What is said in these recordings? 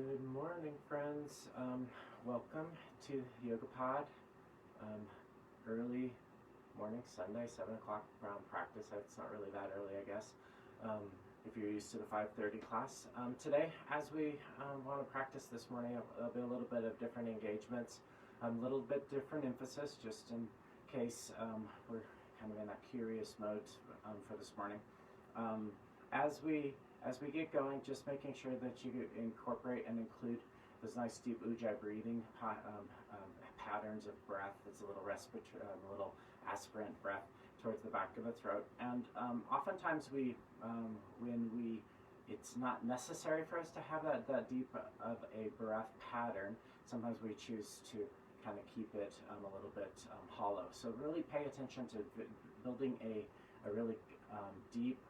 Good morning, friends. Welcome to YogaPod. Early morning, Sunday, 7 o'clock around practice. It's not really that early, I guess, if you're used to the 5:30 class. Today, as we want to practice this morning, there'll be a little bit of different engagements, a little bit different emphasis, just in case we're kind of in that curious mode for this morning. As we get going, just making sure that you incorporate and include those nice deep ujjayi breathing patterns of breath. It's a little respiratory, a little aspirant breath towards the back of the throat. And oftentimes it's not necessary for us to have that deep of a breath pattern. Sometimes we choose to kind of keep it a little bit hollow. So really pay attention to building a really deep,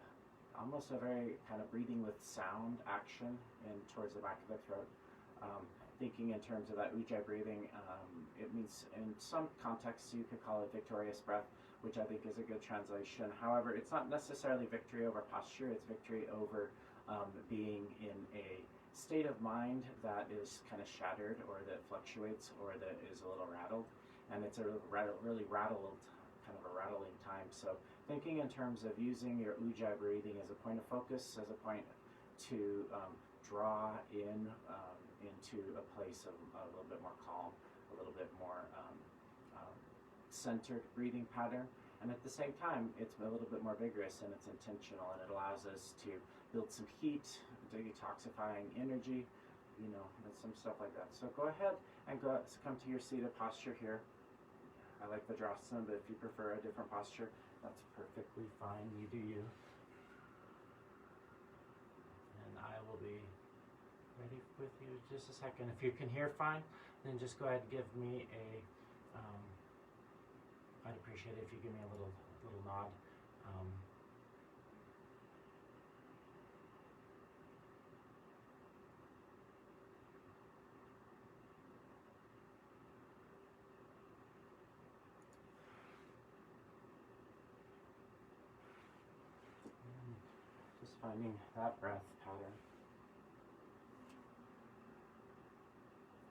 almost a very kind of breathing with sound action and towards the back of the throat. Thinking in terms of that ujjayi breathing, it means in some contexts you could call it victorious breath, which I think is a good translation. However, it's not necessarily victory over posture, it's victory over being in a state of mind that is kind of shattered, or that fluctuates, or that is a little rattled. And it's a really rattled, kind of a rattling time. So thinking in terms of using your ujjayi breathing as a point of focus, as a point to draw into a place of a little bit more calm, a little bit more centered breathing pattern. And at the same time, it's a little bit more vigorous and it's intentional, and it allows us to build some heat, detoxifying energy, and some stuff like that. So go ahead and come to your seated posture here. I like Vajrasana, but if you prefer a different posture, that's perfectly fine. You do you. And I will be ready with you in just a second. If you can hear fine, then just go ahead and give me a, I'd appreciate it if you give me a little nod. Just finding that breath pattern.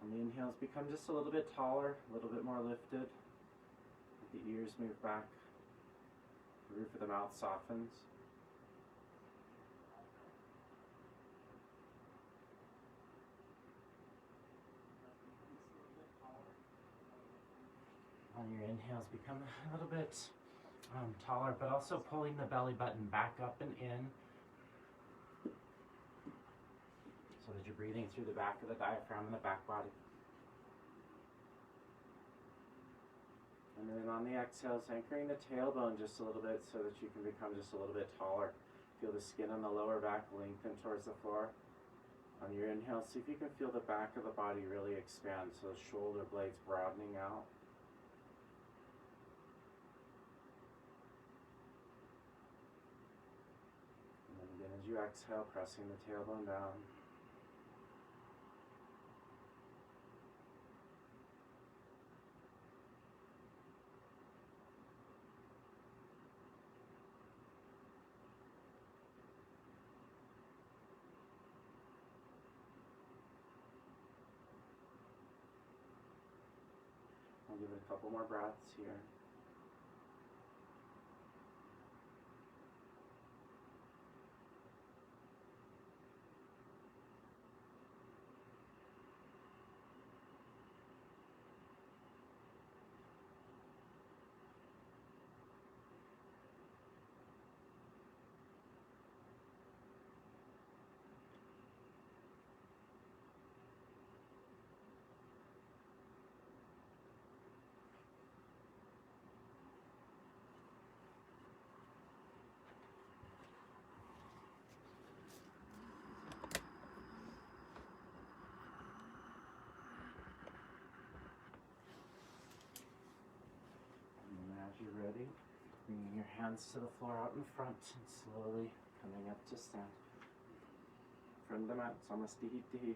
And the inhales become just a little bit taller, a little bit more lifted. The ears move back. The roof of the mouth softens. On your inhales, become a little bit taller, but also pulling the belly button back up and in, so that you're breathing through the back of the diaphragm and the back body. And then on the exhales, anchoring the tailbone just a little bit so that you can become just a little bit taller. Feel the skin on the lower back lengthen towards the floor. On your inhale, see if you can feel the back of the body really expand, so the shoulder blades broadening out. And then again, as you exhale, pressing the tailbone down. I'll give it a couple more breaths here. As you're ready, bringing your hands to the floor out in front and slowly coming up to stand. From the mat, samastihi.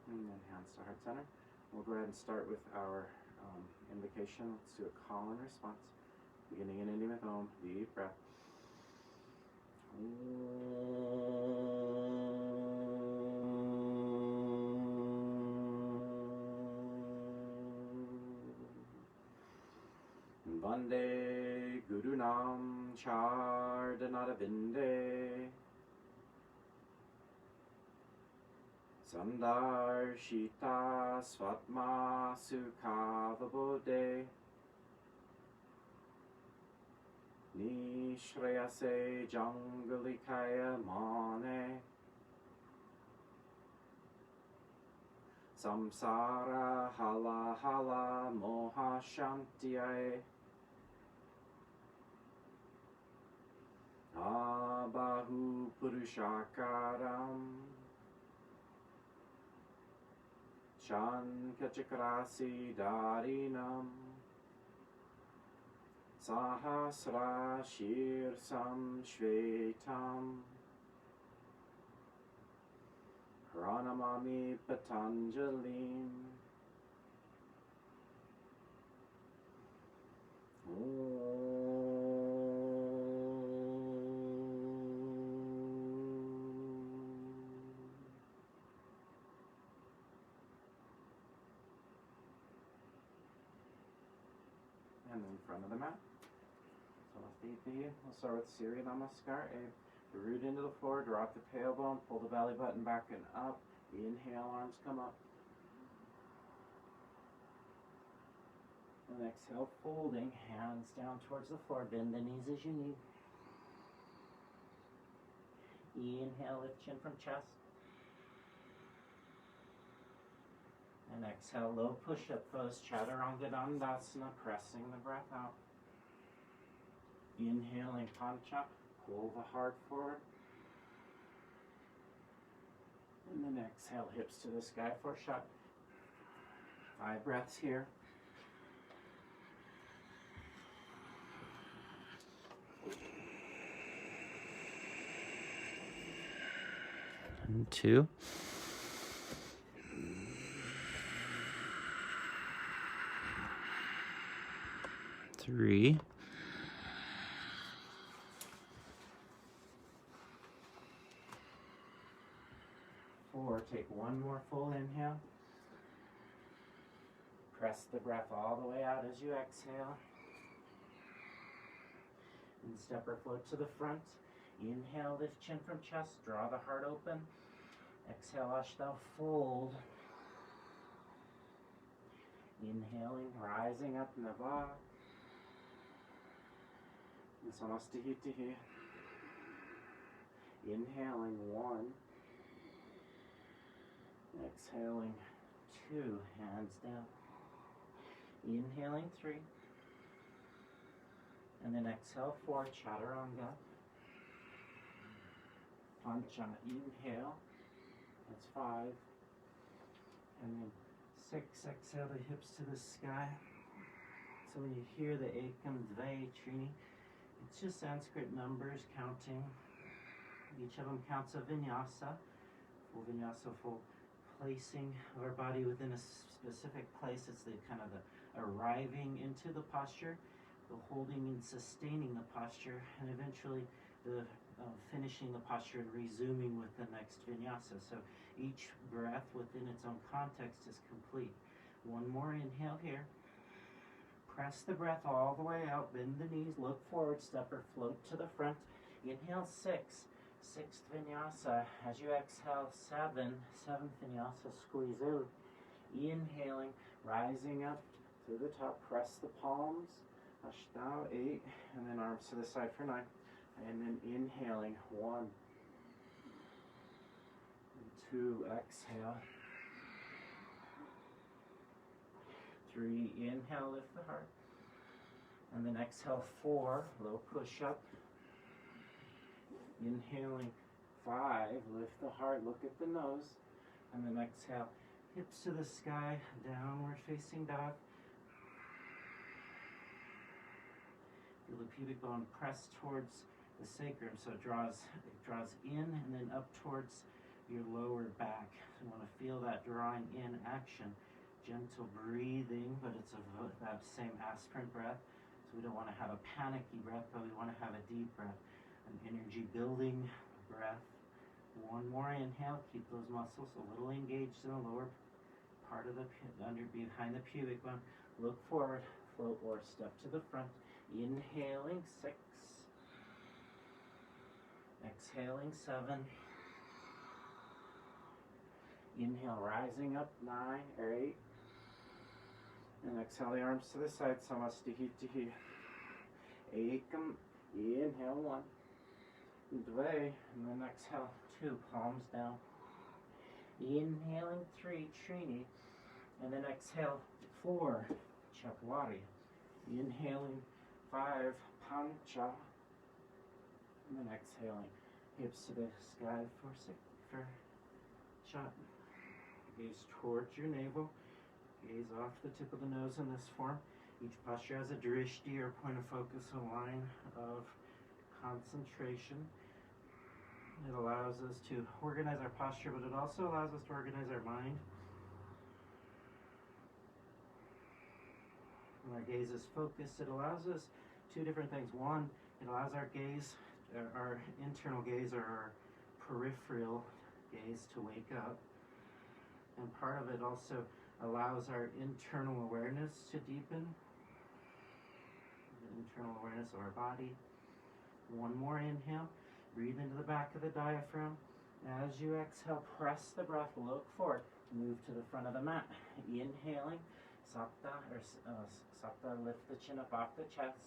And then hands to heart center. We'll go ahead and start with our invocation. Let's do a call and response. Beginning and ending with Om. Deep breath. Vande Gurunam Chardanaravinde Sandar Shita Svatma Sukhavabode Nishrayase Jangalikaya Mane Samsara Hala Hala Moha Shantiyae Abahu Purushakaram Shankachakrasi Darinam Sahasra Shirsam Shvetam Pranamami Patanjalim And in front of the mat. So we'll start with Surya Namaskar. The root into the floor, drop the tailbone, pull the belly button back and up. Inhale, arms come up. And exhale, folding, hands down towards the floor. Bend the knees as you need. Inhale, lift chin from chest. And exhale, low push-up pose, Chaturanga Dandasana, pressing the breath out. Inhaling Pancha, pull the heart forward. And then exhale, hips to the sky for shot. 5 breaths here. And 2. 3. 4. Take one more full inhale. Press the breath all the way out as you exhale. And step or float to the front. Inhale, lift chin from chest, draw the heart open. Exhale, Ashtanga, fold. Inhaling, rising up, Nava. Samastihitihi. Inhaling, 1. Exhaling, 2, hands down. Inhaling, 3. And then exhale, 4, Chaturanga. Pancha, inhale. That's 5. And then 6, exhale the hips to the sky. So when you hear the Ekam Dve Trini, it's just Sanskrit numbers counting. Each of them counts a vinyasa. Full vinyasa, full placing of our body within a specific place. It's the kind of the arriving into the posture, the holding and sustaining the posture, and eventually the finishing the posture and resuming with the next vinyasa. So each breath within its own context is complete. One more inhale here. Press the breath all the way out, bend the knees, look forward, step or float to the front. Inhale, 6. 6th vinyasa. As you exhale, 7. 7th vinyasa, squeeze out. Inhaling, rising up to the top, press the palms. Ashtanga, 8. And then arms to the side for 9. And then inhaling, 1. 2, exhale. 3, inhale, lift the heart. And then exhale, 4, low push up. Inhaling, 5, lift the heart, look at the nose. And then exhale, hips to the sky, downward facing dog. Feel the pubic bone press towards the sacrum, so it draws in and then up towards your lower back. So you want to feel that drawing in action gentle breathing, but it's that same aspirant breath. So we don't want to have a panicky breath, but we want to have a deep breath, an energy building breath. One more inhale, keep those muscles a little engaged in the lower part of the behind the pubic bone. Look forward, float or step to the front. Inhaling 6, exhaling 7. Inhale, rising up 9 or 8. And exhale the arms to the side, Samastihi Tihi. Ekam, inhale 1. Dve, and then exhale 2, palms down. Inhaling 3, Trini. And then exhale 4, Chapwari. Inhaling 5, Pancha. And then exhaling, hips to the sky for 6, for shot. Gaze towards your navel. Gaze off the tip of the nose in this form. Each posture has a drishti or point of focus, a line of concentration. It allows us to organize our posture, but it also allows us to organize our mind. When our gaze is focused, it allows us 2 different things. One, it allows our gaze, our internal gaze or our peripheral gaze to wake up. And part of it also allows our internal awareness to deepen. The internal awareness of our body. One more inhale. Breathe into the back of the diaphragm. As you exhale, press the breath, look forward. Move to the front of the mat. Inhaling, Sapta, Sapta, lift the chin up off the chest.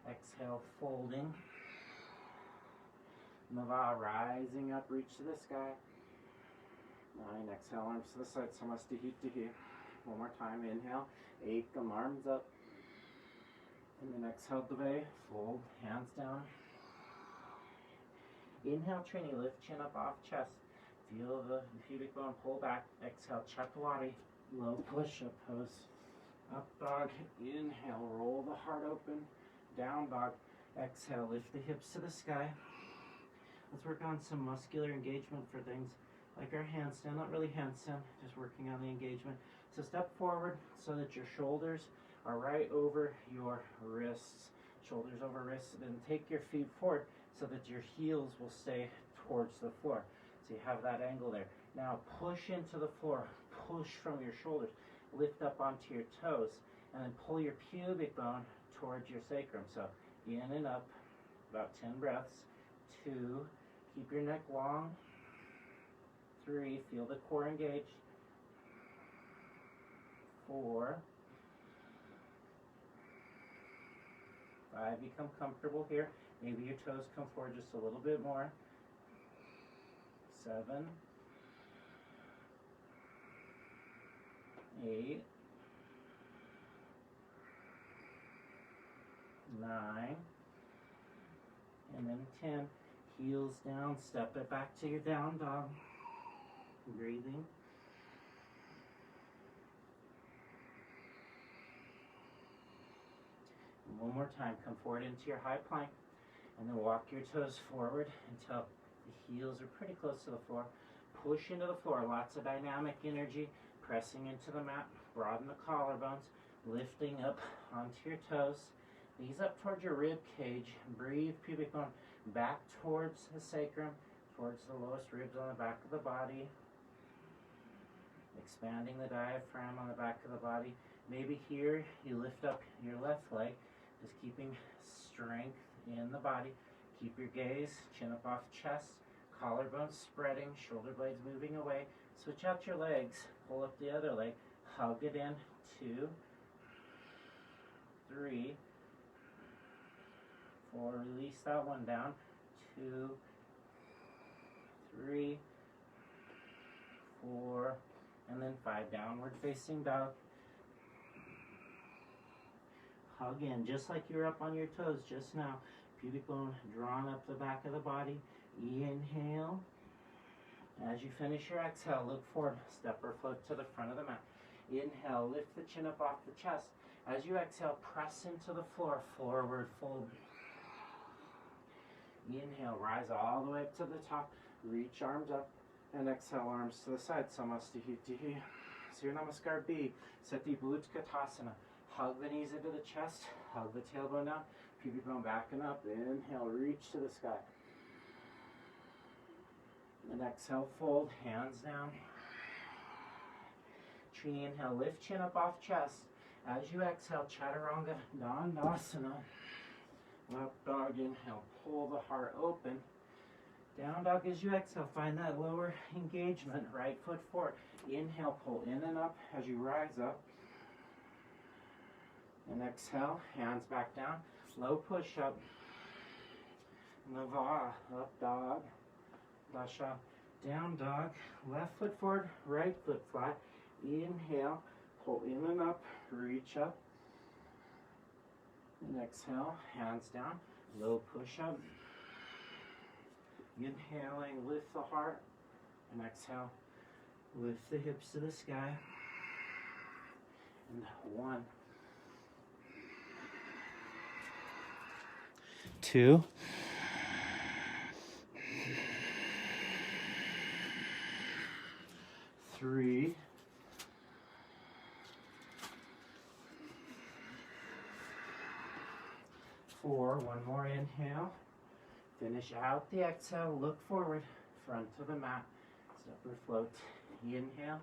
Exhale, folding. Nava, rising up, reach to the sky. 9, exhale, arms to the side, Samastihi Tihi. One more time, inhale, Ekam, arms up. And then exhale, Dve, fold, hands down. Inhale, Trini, lift chin up off chest. Feel the pubic bone pull back. Exhale, Chaturanga, low push-up pose. Up dog, inhale, roll the heart open. Down dog, exhale, lift the hips to the sky. Let's work on some muscular engagement for things like our handstand, not really handstand, just working on the engagement. So step forward so that your shoulders are right over your wrists. Shoulders over wrists, then take your feet forward so that your heels will stay towards the floor. So you have that angle there. Now push into the floor, push from your shoulders, lift up onto your toes, and then pull your pubic bone towards your sacrum. So in and up, about 10 breaths. 2, keep your neck long. 3, feel the core engaged. 4, 5, become comfortable here. Maybe your toes come forward just a little bit more. 7, 8, 9, and then 10. Heels down, step it back to your down dog. Breathing. And one more time, come forward into your high plank, and then walk your toes forward until the heels are pretty close to the floor. Push into the floor, lots of dynamic energy, pressing into the mat, broaden the collarbones, lifting up onto your toes. Knees up towards your rib cage. Breathe, pubic bone back towards the sacrum, towards the lowest ribs on the back of the body. Expanding the diaphragm on the back of the body. Maybe here you lift up your left leg, just keeping strength in the body. Keep your gaze, chin up off chest, collarbones spreading, shoulder blades moving away. Switch out your legs, pull up the other leg, hug it in. 2, 3, 4, release that one down. 2, 3, 4, and then 5, downward facing dog. Hug in, just like you were up on your toes just now. Pubic bone drawn up the back of the body. Inhale. As you finish your exhale, look forward, step or float to the front of the mat. Inhale, lift the chin up off the chest. As you exhale, press into the floor, forward fold. Inhale, rise all the way up to the top, reach arms up, and exhale, arms to the side. Samastihi Tihi. Surya Namaskar B. Set deep Utkatasana. Hug the knees into the chest, hug the tailbone down, pubic bone backing up. Inhale, reach to the sky. And exhale, fold, hands down. Trini, inhale, lift chin up off chest. As you exhale, Chaturanga Dandasana. Up dog, inhale, pull the heart open. Down dog as you exhale, find that lower engagement, right foot forward. Inhale, pull in and up as you rise up. And exhale, hands back down, low push up. Nava, up dog. Dasha, down dog, left foot forward, right foot flat. Inhale, pull in and up, reach up. And exhale, hands down, low push up. Inhaling, lift the heart. And exhale, lift the hips to the sky. And 1, 2, 3, 4. One more inhale. Finish out the exhale. Look forward, front to the mat. Step or float. Inhale.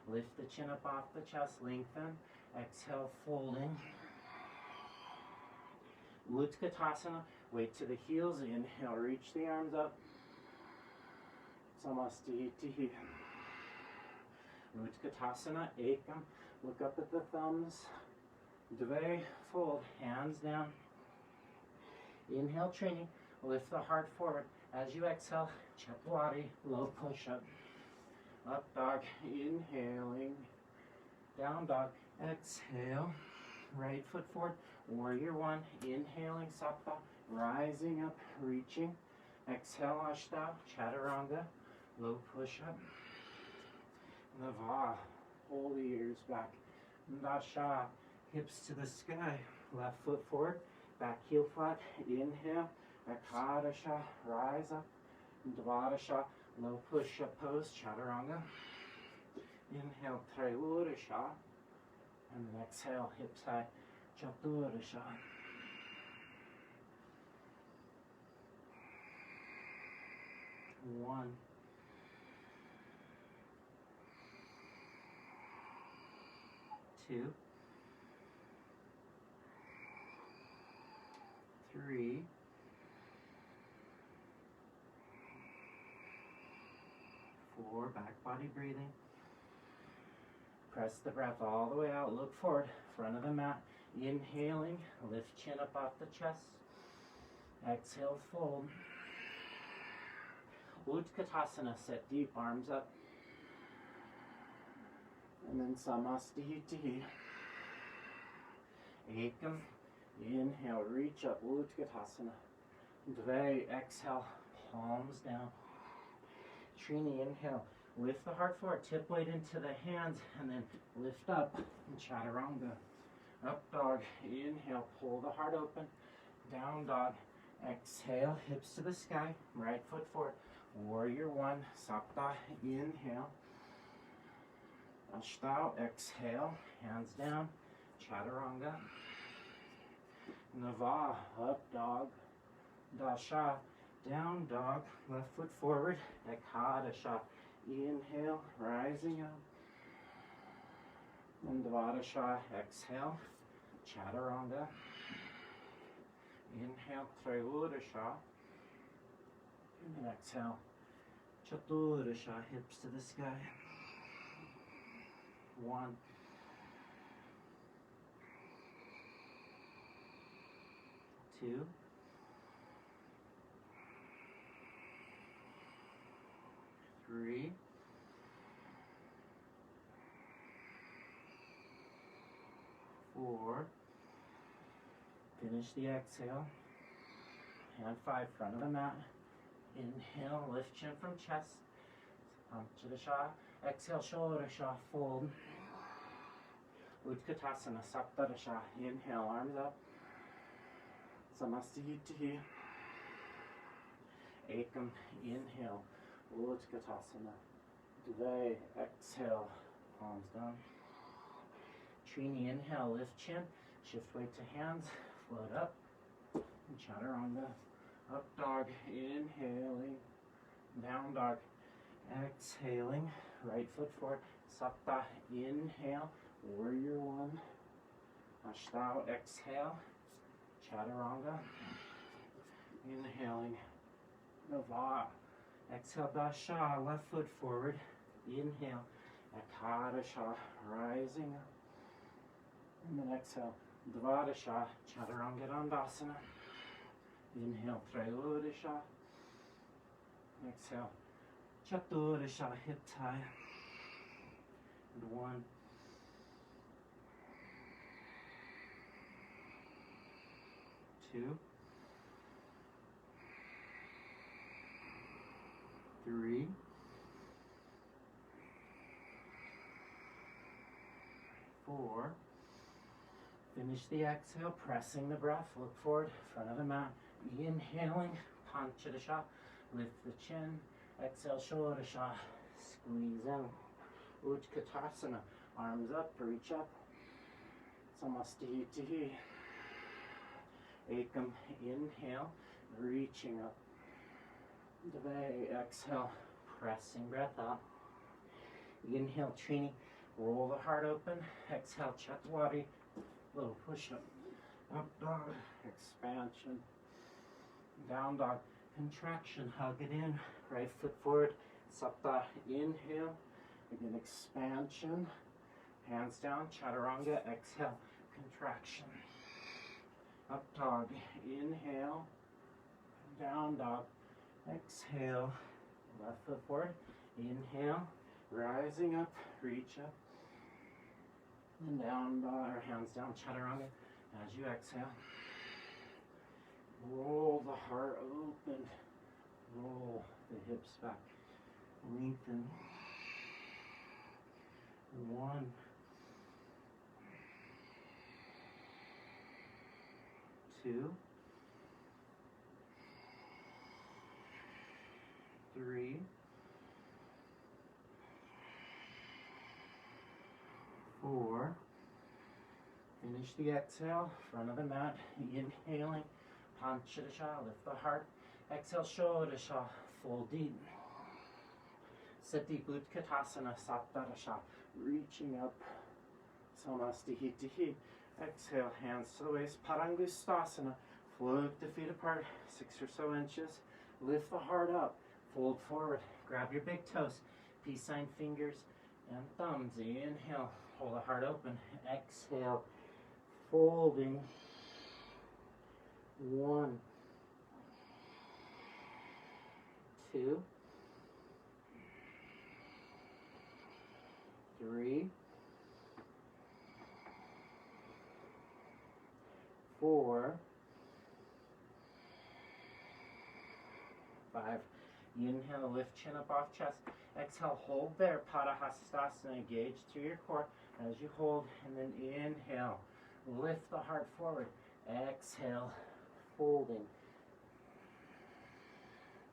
Lift the chin up off the chest. Lengthen. Exhale, folding. Utkatasana. Weight to the heels. Inhale. Reach the arms up. Samastiti. Utkatasana. Ekam. Look up at the thumbs. Dve. Fold. Hands down. Inhale, Trini. Lift the heart forward. As you exhale, Chaturanga, low push up. Up dog, inhaling. Down dog, exhale. Right foot forward. Warrior 1, inhaling, Sapta. Rising up, reaching. Exhale, Ashta, Chaturanga, low push up. Nava, pull the ears back. Dasha, hips to the sky. Left foot forward. Back heel flat, inhale, Ekadasha, rise up, Dvadasha, low push up pose, Chaturanga. Inhale, Trayurasha, and then exhale, hips high, Chaturasha. One, 2, 3, 4, back body breathing. Press the breath all the way out, look forward, front of the mat. Inhaling, lift chin up off the chest. Exhale, fold. Utkatasana, set deep, arms up. And then Samastiti. Ekam. Inhale, reach up, Utkatasana. Dve, exhale, palms down. Trini, inhale, lift the heart forward, tip weight into the hands, and then lift up, and Chaturanga. Up dog, inhale, pull the heart open. Down dog, exhale, hips to the sky, right foot forward. Warrior 1, Sapta, inhale. Ashta, exhale, hands down, Chaturanga. Nava, up dog. Dasha, down dog. Left foot forward. Ekadasha, inhale, rising up. And Dvadasha, exhale, Chaturanga. Inhale, Trayurasha. And then exhale, Chaturasha, hips to the sky. 1, 2, 3, 4. Finish the exhale. Hand 5, front of the mat. Inhale, lift chin from chest. Panchadasha. Exhale, Shodasha, fold. Utkatasana, Saptadasha. Inhale, arms up. Samastiti. Ekam, inhale, Utkatasana. Dve, exhale, palms down. Trini, inhale, lift chin, shift weight to hands, float up, and chaturanga. Up dog, inhaling, down dog, exhaling, right foot forward, sapta, inhale, warrior one, ashtanga, exhale, chaturanga, inhaling, nava, exhale, dasha, left foot forward, inhale, ekadasha, rising up, and then exhale, dvadasha, chaturanga dandasana, inhale, trayodasha, exhale, chaturasha, hip tie, and 1, 2, 3, 4. Finish the exhale, pressing the breath, look forward, front of the mat, inhaling, panchadasha, lift the chin, exhale, shodasha, squeeze in, utkatasana, arms up, reach up, samastitihi, ekam, inhale, reaching up, dve, exhale, pressing breath up, inhale, trini, roll the heart open, exhale, chaturanga, little push up, up dog, expansion, down dog, contraction, hug it in, right foot forward, sapta, inhale, again expansion, hands down, chaturanga, exhale, contraction, up dog, inhale, down dog, exhale, left foot forward, inhale, rising up, reach up, and down, or hands down, chaturanga, as you exhale. Roll the heart open, roll the hips back, lengthen. 1, 2, 3, 4. Finish the exhale, front of the mat, inhaling, panchadasha, lift the heart, exhale, shodasha, fold deep. Sit deep, utkatasana, saptadasha, reaching up, samastitihi, exhale, hands to the waist, parangustasana, float the feet apart, 6 or so inches, lift the heart up, fold forward, grab your big toes, peace sign fingers and thumbs, inhale, hold the heart open, exhale, folding, 1, 2, 3, 4, 5. Inhale, lift chin up off chest. Exhale, hold there, Padahastasana, engage through your core as you hold, and then inhale, lift the heart forward. Exhale, folding.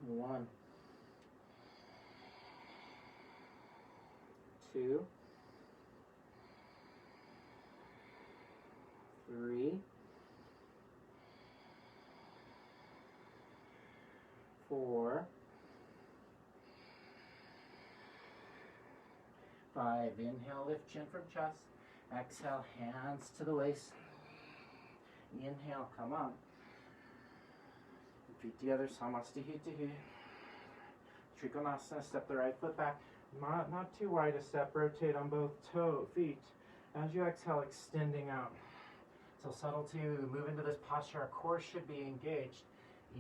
1, 2, 3, 4, 5. Inhale, lift chin from chest. Exhale, hands to the waist. Inhale, come on. Feet together, samastitihi. Trikonasana, step the right foot back. Not too wide a step, rotate on both feet. As you exhale, extending out. So subtle to move into this posture, our core should be engaged.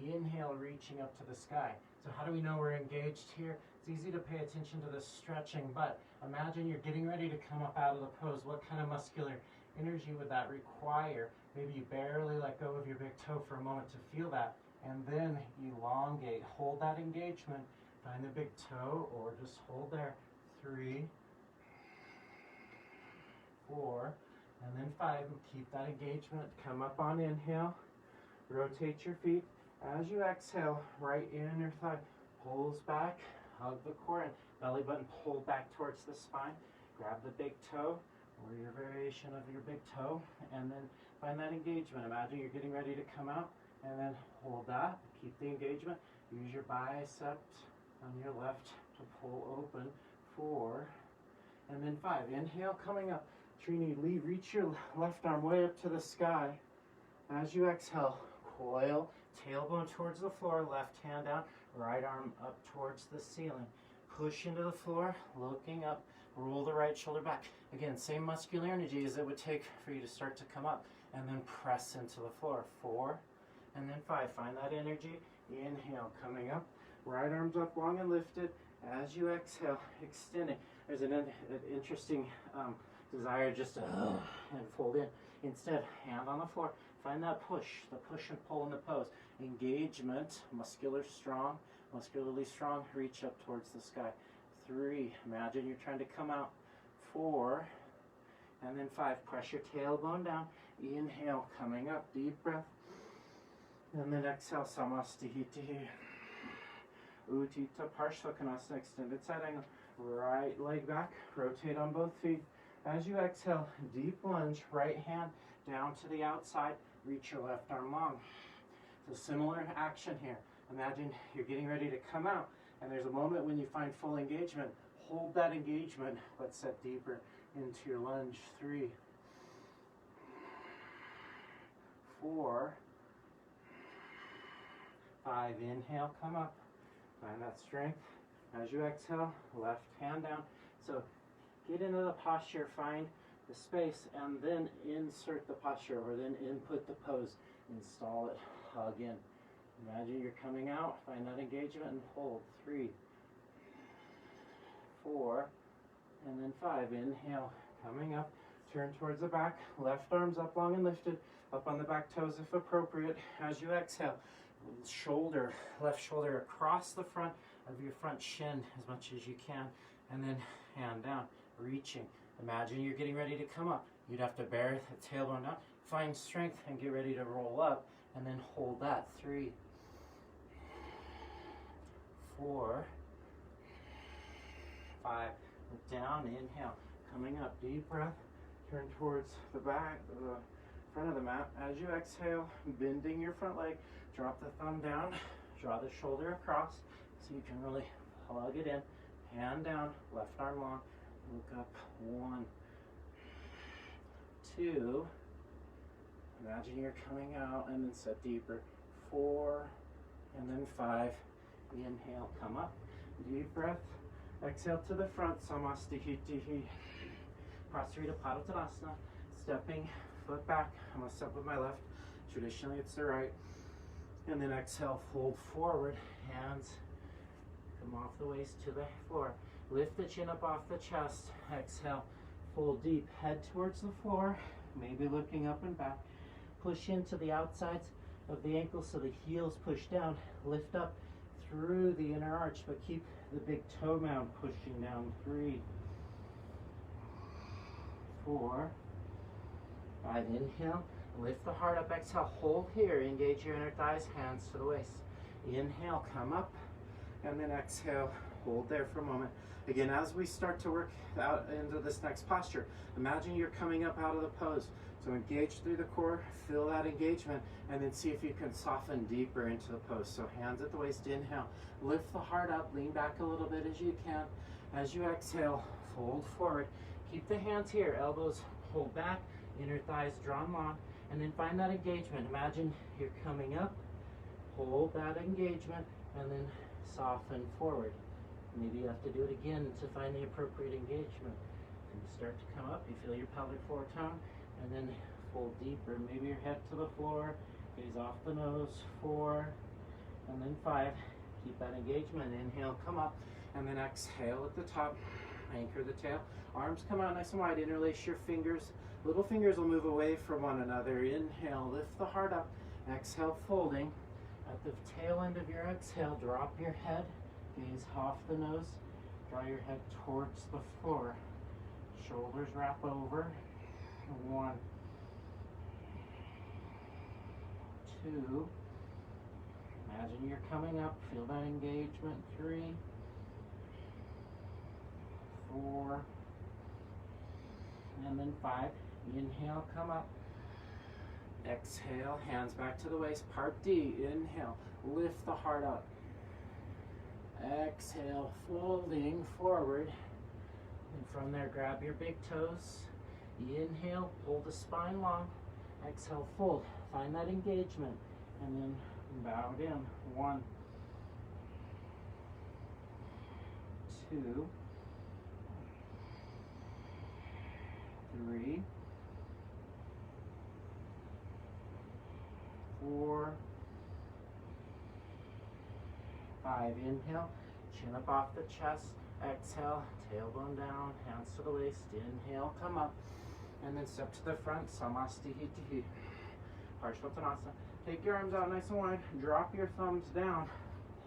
Inhale, reaching up to the sky. So how do we know we're engaged here? It's easy to pay attention to the stretching, but imagine you're getting ready to come up out of the pose. What kind of muscular energy would that require? Maybe you barely let go of your big toe for a moment to feel that, and then elongate. Hold that engagement. Find the big toe, or just hold there. 3, 4, and then 5. And keep that engagement. Come up on inhale. Rotate your feet. As you exhale, right inner thigh pulls back. Hug the core and belly button pulled back towards the spine. Grab the big toe or your variation of your big toe, and then find that engagement. Imagine you're getting ready to come out, and then hold that. Keep the engagement. Use your biceps on your left to pull open. 4, and then 5. Inhale, coming up. Trini, reach your left arm way up to the sky. As you exhale, coil, tailbone towards the floor, left hand down, right arm up towards the ceiling. Push into the floor, looking up, roll the right shoulder back. Again, same muscular energy as it would take for you to start to come up, and then press into the floor. 4, and then 5. Find that energy. Inhale, coming up. Right arms up long and lifted. As you exhale, extending. There's an interesting desire just to and fold in. Instead, hand on the floor. Find that push, the push and pull in the pose. Engagement, muscularly strong, reach up towards the sky. 3, imagine you're trying to come out. 4, and then 5, press your tailbone down. Inhale, coming up, deep breath. And then exhale, Samastihiti. Uttita Parshvakonasana, extended side angle. Right leg back, rotate on both feet. As you exhale, deep lunge, right hand down to the outside, reach your left arm long. So similar action here. Imagine you're getting ready to come out, and there's a moment when you find full engagement. Hold that engagement, but set deeper into your lunge. 3, 4, 5, inhale, come up. Find that strength. As you exhale, left hand down. So get into the posture, find the space, and then insert the posture, or then input the pose. Install it, hug in. Imagine you're coming out, find that engagement and hold. 3, 4, and then 5. Inhale, coming up, turn towards the back, left arms up long and lifted, up on the back toes if appropriate. As you exhale, shoulder, left shoulder across the front of your front shin as much as you can, and then hand down, reaching. Imagine you're getting ready to come up. You'd have to bear the tailbone down, find strength, and get ready to roll up, and then hold that. 3, 4, 5, down, inhale, coming up, deep breath, turn towards the back, the front of the mat. As you exhale, bending your front leg, drop the thumb down, draw the shoulder across so you can really plug it in. Hand down, left arm long, look up. 1, 2, imagine you're coming out, and then set deeper. 4, and then 5. Inhale, come up, deep breath. Exhale to the front, Samastihiti. Prastrita Padottanasana, stepping foot back. I'm going to step with my left. Traditionally, it's the right. And then exhale, fold forward. Hands come off the waist to the floor. Lift the chin up off the chest. Exhale, fold deep. Head towards the floor, maybe looking up and back. Push into the outsides of the ankles so the heels push down. Lift up through the inner arch, but keep the big toe mound pushing down. 3, 4, 5. Inhale, lift the heart up. Exhale, hold here. Engage your inner thighs, hands to the waist. Inhale, come up, and then exhale, hold there for a moment. Again, as we start to work out into this next posture, imagine you're coming up out of the pose. So engage through the core, feel that engagement, and then see if you can soften deeper into the pose. So hands at the waist, inhale, lift the heart up, lean back a little bit as you can. As you exhale, fold forward. Keep the hands here, elbows pulled back, inner thighs drawn long, and then find that engagement. Imagine you're coming up, hold that engagement, and then soften forward. Maybe you have to do it again to find the appropriate engagement. And you start to come up, you feel your pelvic floor tone, and then fold deeper. Maybe your head to the floor, gaze off the nose. 4, and then 5. Keep that engagement. Inhale, come up, and then exhale at the top. Anchor the tail. Arms come out nice and wide. Interlace your fingers. Little fingers will move away from one another. Inhale, lift the heart up. Exhale, folding. At the tail end of your exhale, drop your head. Gaze off the nose. Draw your head towards the floor. Shoulders wrap over. 1, 2. Imagine you're coming up. Feel that engagement. 3, 4, and then 5. Inhale, come up. Exhale, hands back to the waist. Part D, inhale, lift the heart up. Exhale, folding forward. And from there, grab your big toes. Inhale, pull the spine long. Exhale, fold. Find that engagement. And then bow down. 1, 2, 3, 4, 5. Inhale, chin up off the chest. Exhale, tailbone down, hands to the waist. Inhale, come up. And then step to the front, Samastihiti. Parshvottanasana. Take your arms out nice and wide. Drop your thumbs down,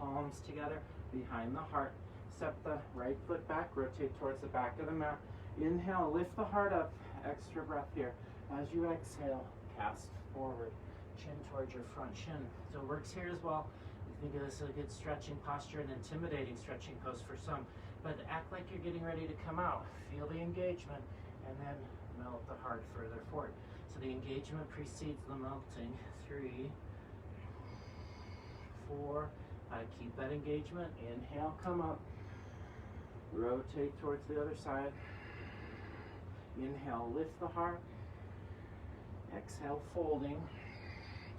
palms together behind the heart. Step the right foot back, rotate towards the back of the mat. Inhale, lift the heart up. Extra breath here. As you exhale, cast forward. Chin towards your front shin. So it works here as well. You think of this as a good stretching posture, an intimidating stretching pose for some. But act like you're getting ready to come out. Feel the engagement and then melt the heart further forward. So the engagement precedes the melting. 3, 4, keep that engagement. Inhale, come up. Rotate towards the other side. Inhale, lift the heart. Exhale, folding.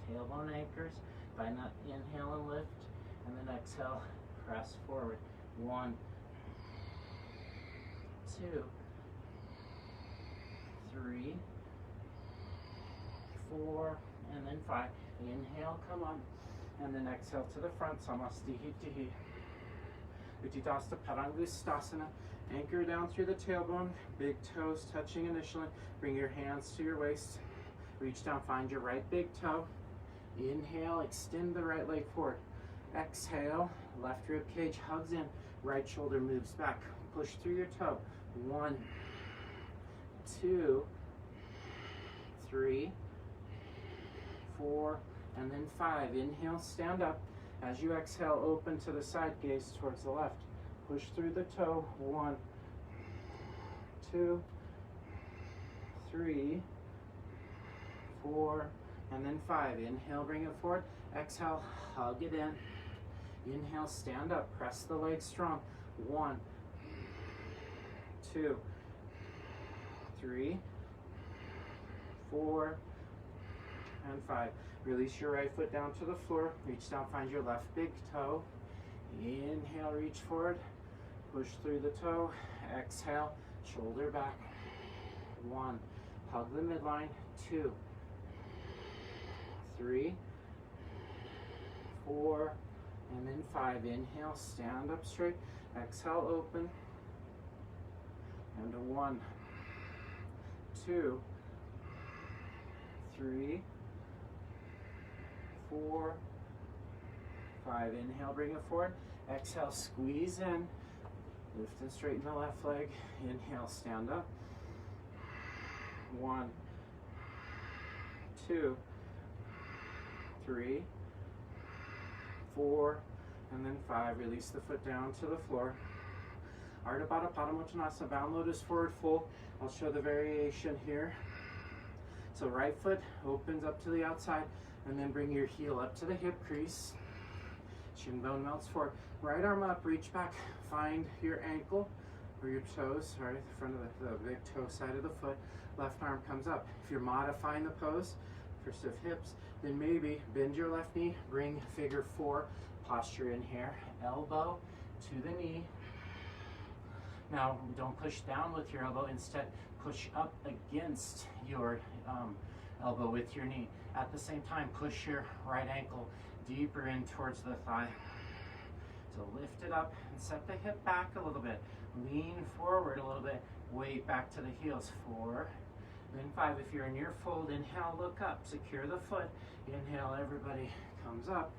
Tailbone anchors. Find that inhale and lift. And then exhale, press forward. 1, 2, 3, 4, and then 5. Inhale, come on. And then exhale to the front, Samastihiti. Utthita Parangustasana. Anchor down through the tailbone, big toes touching initially. Bring your hands to your waist. Reach down, find your right big toe. Inhale, extend the right leg forward. Exhale, left rib cage hugs in. Right shoulder moves back. Push through your toe. 1, 2, 3, 4, and then 5. Inhale, stand up. As you exhale, open to the side, gaze towards the left. Push through the toe. 1, 2, 3, 4, and then 5. Inhale, bring it forward. Exhale, hug it in. Inhale, stand up. Press the legs strong. 1, 2, 3, 4, and 5. Release your right foot down to the floor. Reach down, find your left big toe. Inhale, reach forward. Push through the toe. Exhale, shoulder back. 1, hug the midline. 2, 3, 4, and then 5. Inhale, stand up straight. Exhale, open. And a 1, 2, 3, 4, 5. Inhale, bring it forward. Exhale, squeeze in. Lift and straighten the left leg. Inhale, stand up. 1, 2, 3, 4, and then 5. Release the foot down to the floor. Ardha Baddha Padamottanasana, bound lotus forward fold. I'll show the variation here. So right foot opens up to the outside, and then bring your heel up to the hip crease. Shin bone melts forward. Right arm up, reach back, find your ankle or your toes, sorry, the front of the big toe side of the foot. Left arm comes up. If you're modifying the pose for stiff hips, then maybe bend your left knee, bring figure 4 posture in here. Elbow to the knee. Now, don't push down with your elbow. Instead, push up against your elbow with your knee. At the same time, push your right ankle deeper in towards the thigh. So lift it up and set the hip back a little bit. Lean forward a little bit. Weight back to the heels. 4, then 5. If you're in your fold, inhale, look up. Secure the foot. Inhale, everybody comes up.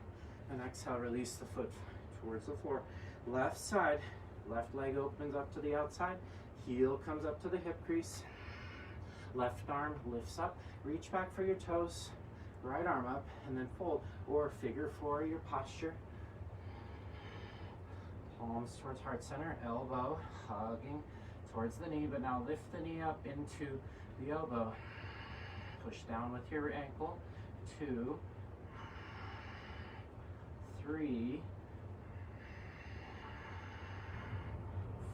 And exhale, release the foot towards the floor. Left side. Left leg opens up to the outside. Heel comes up to the hip crease. Left arm lifts up. Reach back for your toes. Right arm up and then fold. Or figure 4 your posture. Palms towards heart center. Elbow hugging towards the knee. But now lift the knee up into the elbow. Push down with your ankle. 2, 3,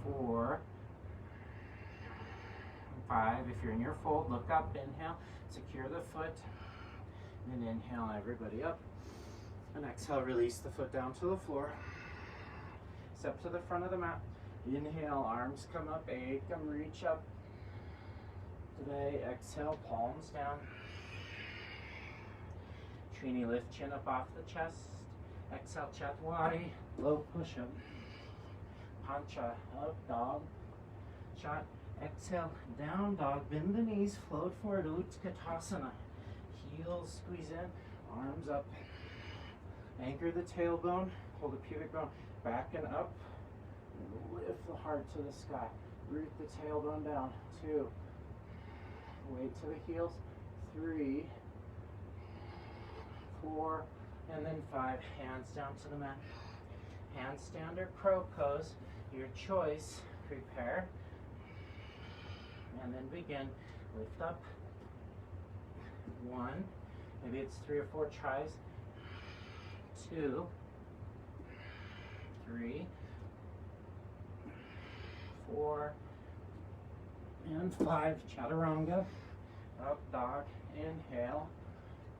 4, 5. If you're in your fold, look up, inhale, secure the foot, and inhale everybody up. And exhale, release the foot down to the floor. Step to the front of the mat. Inhale, arms come up, come reach up. Today, exhale, palms down. Trini, lift chin up off the chest. Exhale, Chatwari, low push-up. Pancha, up dog. Shot. Exhale, down dog. Bend the knees, float forward, Utkatasana. Heels squeeze in, arms up. Anchor the tailbone, hold the pubic bone back and up. Lift the heart to the sky. Root the tailbone down. 2. Weight to the heels. 3, 4, and then 5. Hands down to the mat. Handstand or crow pose, your choice. Prepare. And then begin. Lift up. 1. Maybe it's 3 or 4 tries. 2, 3, 4, and 5. Chaturanga. Up dog. Inhale.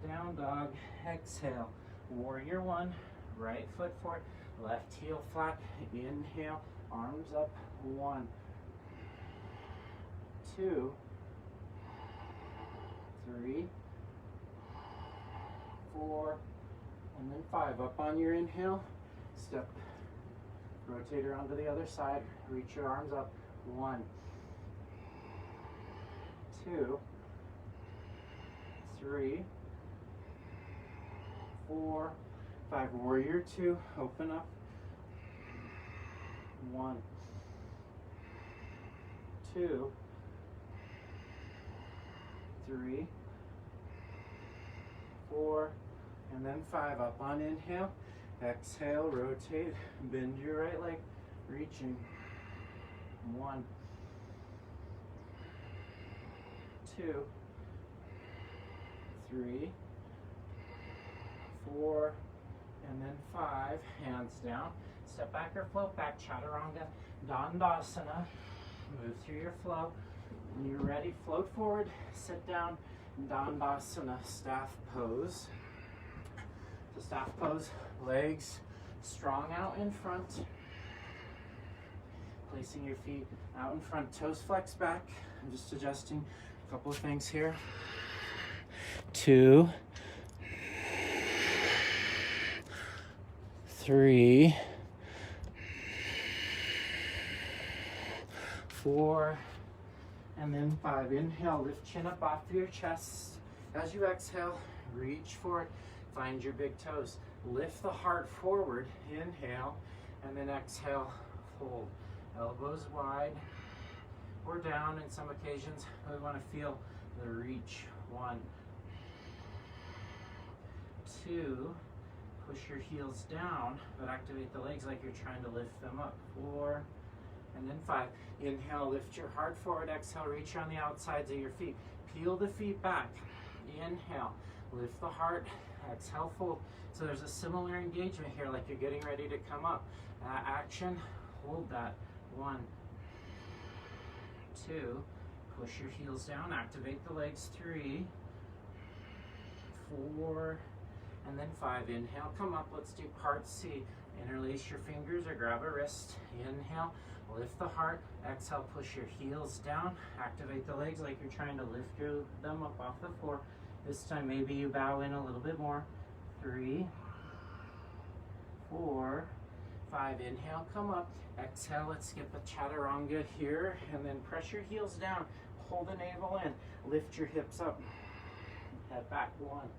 Down dog. Exhale. Warrior 1. Right foot forward. Left heel flat. Inhale. Arms up. 1, 2, 3, 4, and then 5. Up on your inhale. Step. Rotate around to the other side. Reach your arms up. 1, 2, 3, 4, 5. Warrior 2. Open up. 1, 2, 3, 4, and then 5. Up on inhale. Exhale, rotate, bend your right leg, reaching. 1, 2, 3, 4, and then 5. Hands down. Step back or float back. Chaturanga, Dandasana. Move through your flow. When you're ready, float forward, sit down, Dandasana, staff pose. The staff pose, legs strong out in front. Placing your feet out in front, toes flex back. I'm just adjusting a couple of things here. 2, 3, 4, and then 5. Inhale, lift chin up off your chest. As you exhale, reach forward, find your big toes. Lift the heart forward, inhale, and then exhale, fold. Elbows wide or down. In some occasions, we want to feel the reach. 1, 2, push your heels down, but activate the legs like you're trying to lift them up. 4, and then 5. Inhale, lift your heart forward. Exhale, reach on the outsides of your feet. Peel the feet back. Inhale, lift the heart. Exhale, fold. So there's a similar engagement here, like you're getting ready to come up. Action, hold that. 1, 2, push your heels down, activate the legs. 3, 4, and then 5. Inhale, come up. Let's do part C. Interlace your fingers or grab a wrist. Inhale, lift the heart. Exhale, push your heels down. Activate the legs like you're trying to lift them up off the floor. This time, maybe you bow in a little bit more. 3, 4, 5. Inhale, come up. Exhale, let's skip a chaturanga here. And then press your heels down. Hold the navel in. Lift your hips up. Head back. 1,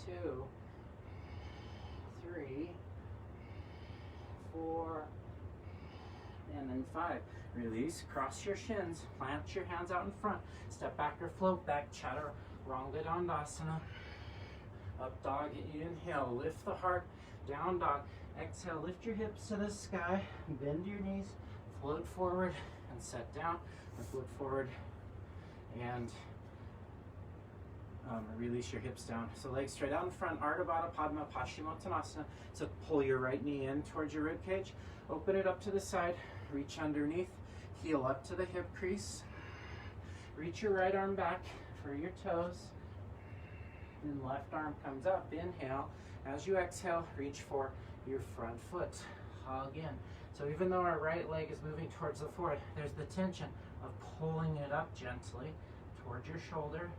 2, 3, 4, and then 5. Release, cross your shins, plant your hands out in front, step back or float back, Chaturanga Dandasana. Up dog, inhale, lift the heart, down dog. Exhale, lift your hips to the sky, bend your knees, float forward and set down, or float forward and release your hips down. So legs straight out in front, Ardha Baddha Padma Paschimottanasana. So pull your right knee in towards your rib cage, open it up to the side, reach underneath, heel up to the hip crease, reach your right arm back for your toes, and left arm comes up, inhale. As you exhale, reach for your front foot, hug in. So even though our right leg is moving towards the floor, there's the tension of pulling it up gently towards your shoulder.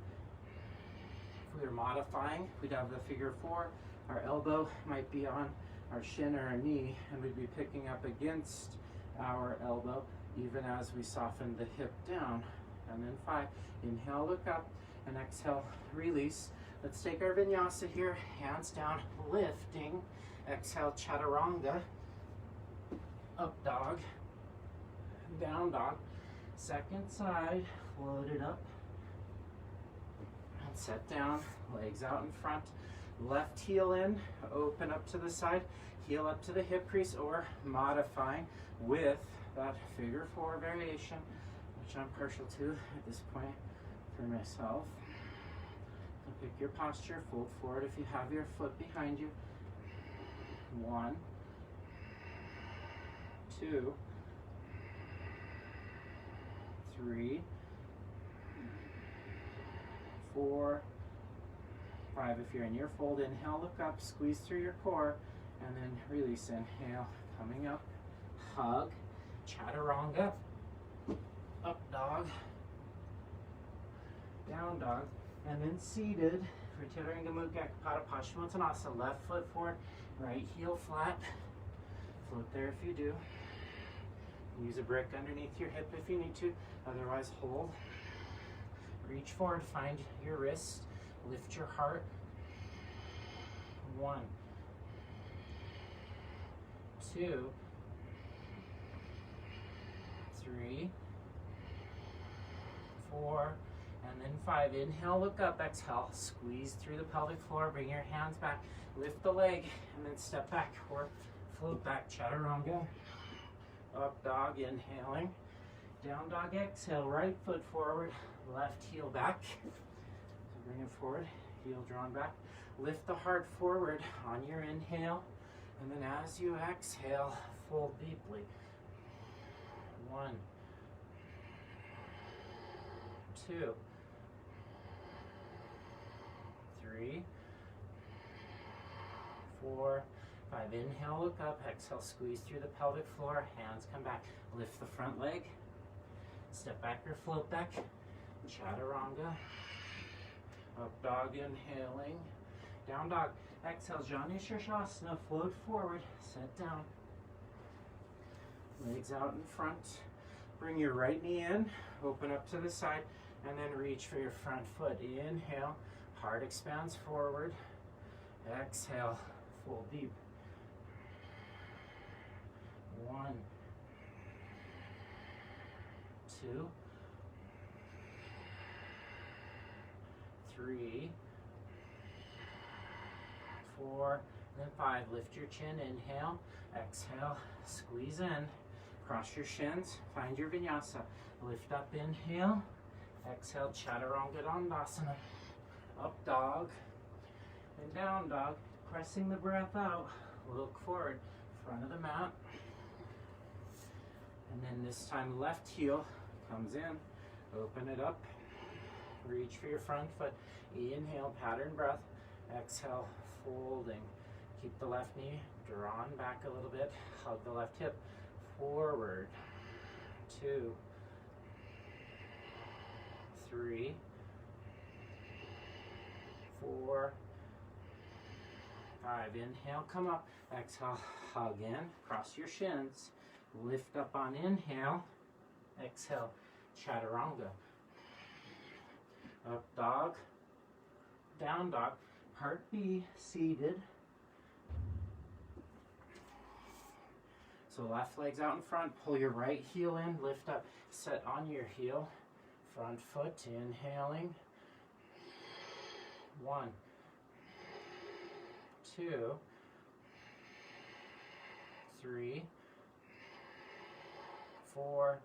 If we were modifying, we'd have the figure four. Our elbow might be on our shin or our knee, and we'd be picking up against our elbow even as we soften the hip down. And then 5, inhale, look up, and exhale, release. Let's take our vinyasa here, hands down, lifting. Exhale, chaturanga, up dog, down dog. Second side, float it up, and set down, legs out in front. Left heel in, open up to the side, heel up to the hip crease, or modifying with that figure four variation, which I'm partial to at this point for myself. So pick your posture, fold forward if you have your foot behind you. 1, 2, 3, 4, 5. If you're in your fold, inhale, look up, squeeze through your core, and then release. Inhale, coming up, hug, chaturanga, up dog, down dog, and then seated for Chaturanga Mukha Pada Paschimottanasana. Left foot forward, right heel flat. Float there if you do. Use a brick underneath your hip if you need to, otherwise hold. Reach forward, find your wrist, lift your heart. 1, 2, 3, 4, and then 5. Inhale, look up, exhale, squeeze through the pelvic floor, bring your hands back, lift the leg, and then step back or float back, chaturanga. Up dog, inhaling. Down dog, exhale, right foot forward, left heel back. So bring it forward, heel drawn back. Lift the heart forward on your inhale, and then as you exhale, fold deeply. 1, 2, 3, 4, 5. Inhale, look up, exhale, squeeze through the pelvic floor, hands come back, lift the front leg, step back or float back, chaturanga, up dog, inhaling, down dog, exhale, Janu Shirshasana, float forward, set down, legs out in front, bring your right knee in, open up to the side, and then reach for your front foot. Inhale, heart expands forward, exhale, fold deep. 1, 2, 3, 4, then 5. Lift your chin, inhale, exhale, squeeze in, cross your shins, find your vinyasa. Lift up, inhale, exhale, chaturanga dandasana. Up dog, and down dog, pressing the breath out, look forward, front of the mat. And then this time left heel comes in, open it up, reach for your front foot, inhale, pattern breath, exhale, folding. Keep the left knee drawn back a little bit, hug the left hip, forward, 2, 3, 4, 5. Inhale, come up, exhale, hug in, cross your shins, lift up on inhale, exhale, chaturanga. Up dog, down dog, part B, seated. So left leg's out in front, pull your right heel in, lift up, set on your heel, front foot, inhaling. 1, 2, 3, 4,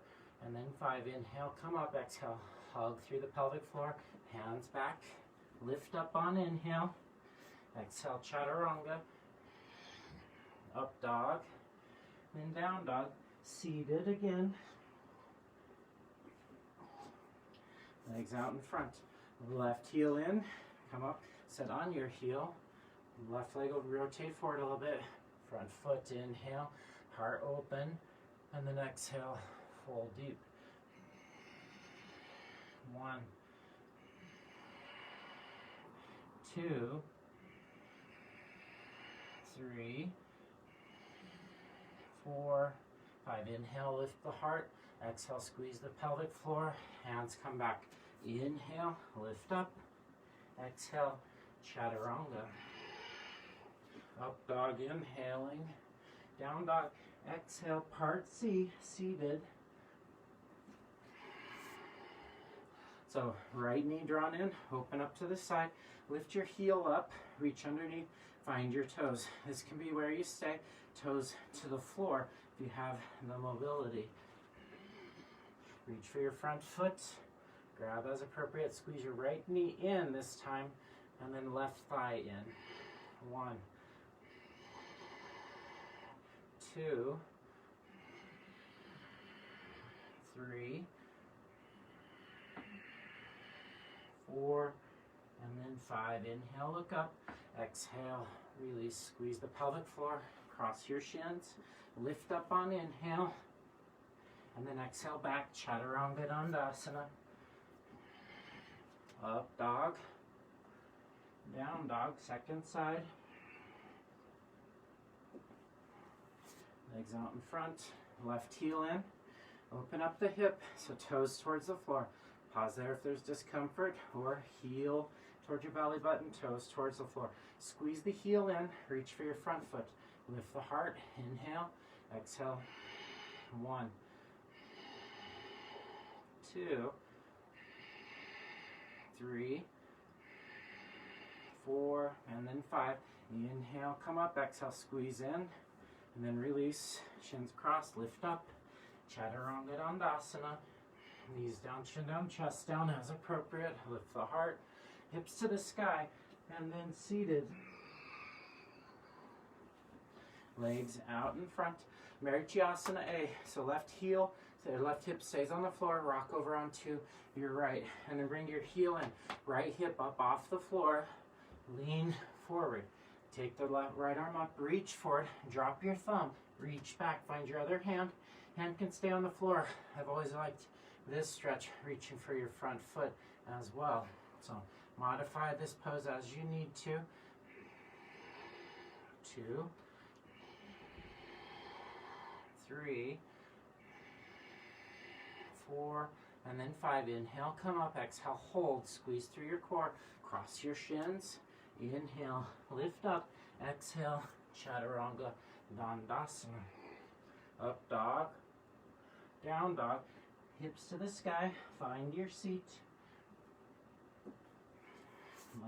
and then 5. Inhale, come up, exhale, hug through the pelvic floor, hands back, lift up on inhale, exhale, chaturanga, up dog, then down dog, seated again, legs out in front, left heel in, come up, sit on your heel, left leg will rotate forward a little bit, front foot, inhale, heart open, and then exhale, fold deep. 1, 2, 3, 4, 5. Inhale, lift the heart. Exhale, squeeze the pelvic floor. Hands come back. Inhale, lift up. Exhale, chaturanga. Up dog, inhaling. Down dog, exhale, part C, seated. So right knee drawn in, open up to the side, lift your heel up, reach underneath, find your toes. This can be where you stay, toes to the floor if you have the mobility. Reach for your front foot, grab as appropriate, squeeze your right knee in this time, and then left thigh in. 1, 2, 3, 4, and then 5. Inhale, look up. Exhale, release, squeeze the pelvic floor, cross your shins, lift up on inhale, and then exhale back, chaturanga dandasana. Up dog, down dog, second side. Legs out in front, left heel in, open up the hip, so toes towards the floor. Pause there if there's discomfort, or heel towards your belly button, toes towards the floor. Squeeze the heel in, reach for your front foot. Lift the heart, inhale, exhale. 1, 2, 3, 4, and then 5. Inhale, come up, exhale, squeeze in, and then release. Shins crossed, lift up. Chaturanga dandasana. Knees down, chin down, chest down as appropriate. Lift the heart, hips to the sky, and then seated. Legs out in front. Marichyasana A. So left heel, so left hip stays on the floor. Rock over onto your right, and then bring your heel in. Right hip up off the floor. Lean forward. Take the right arm up. Reach forward. Drop your thumb. Reach back. Find your other hand. Hand can stay on the floor. I've always liked this stretch, reaching for your front foot as well. So modify this pose as you need to. 2, 3, 4, and then 5. Inhale, come up, exhale, hold, squeeze through your core, cross your shins. Inhale, lift up, exhale, chaturanga dandasana. Up dog, down dog, hips to the sky, find your seat.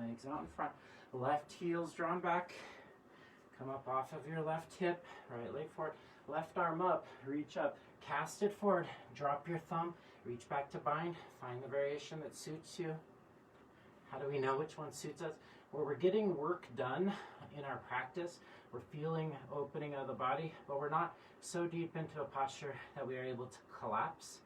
Legs out in front, left heel's drawn back. Come up off of your left hip, right leg forward, left arm up, reach up, cast it forward, drop your thumb, reach back to bind, find the variation that suits you. How do we know which one suits us? Where we're getting work done in our practice, we're feeling opening of the body, but we're not so deep into a posture that we are able to collapse.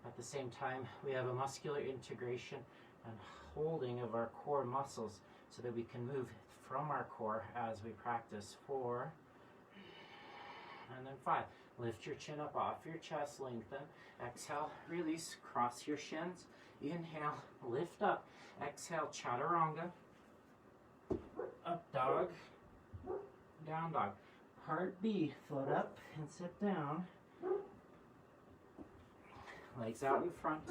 At the same time, we have a muscular integration and holding of our core muscles so that we can move from our core as we practice. 4, and then 5. Lift your chin up off your chest, lengthen. Exhale, release, cross your shins. Inhale, lift up. Exhale, chaturanga. Up dog, down dog. Part B, foot up and sit down. Legs out in front.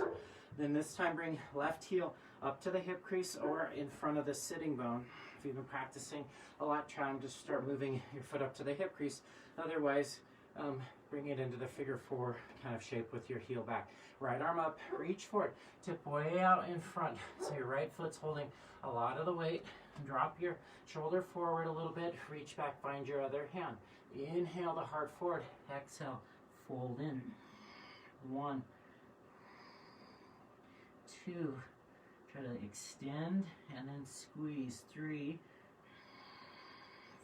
Then this time bring left heel up to the hip crease or in front of the sitting bone. If you've been practicing a lot, try and just start moving your foot up to the hip crease. Otherwise, bring it into the figure 4 kind of shape with your heel back. Right arm up, reach forward, tip way out in front. So your right foot's holding a lot of the weight. Drop your shoulder forward a little bit, reach back, find your other hand. Inhale the heart forward, exhale, fold in. 1, 2. Try to extend and then squeeze. 3,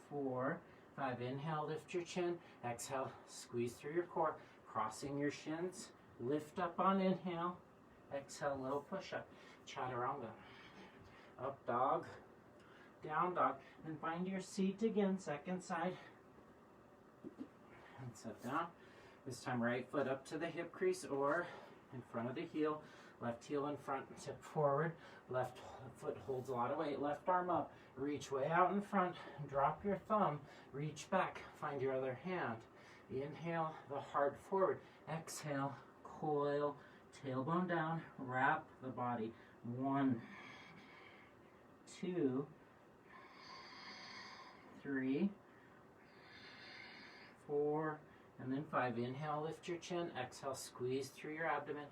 4, 5. Inhale, lift your chin. Exhale, squeeze through your core, crossing your shins. Lift up on inhale. Exhale, low push-up. Chaturanga. Up dog. Down dog. Then find your seat again, second side. And sit down. This time right foot up to the hip crease or in front of the heel. Left heel in front, tip forward. Left foot holds a lot of weight. Left arm up. Reach way out in front. Drop your thumb. Reach back. Find your other hand. Inhale, the heart forward. Exhale, coil, tailbone down. Wrap the body. 1, 2, 3, 4, and then 5. Inhale, lift your chin. Exhale, squeeze through your abdomen.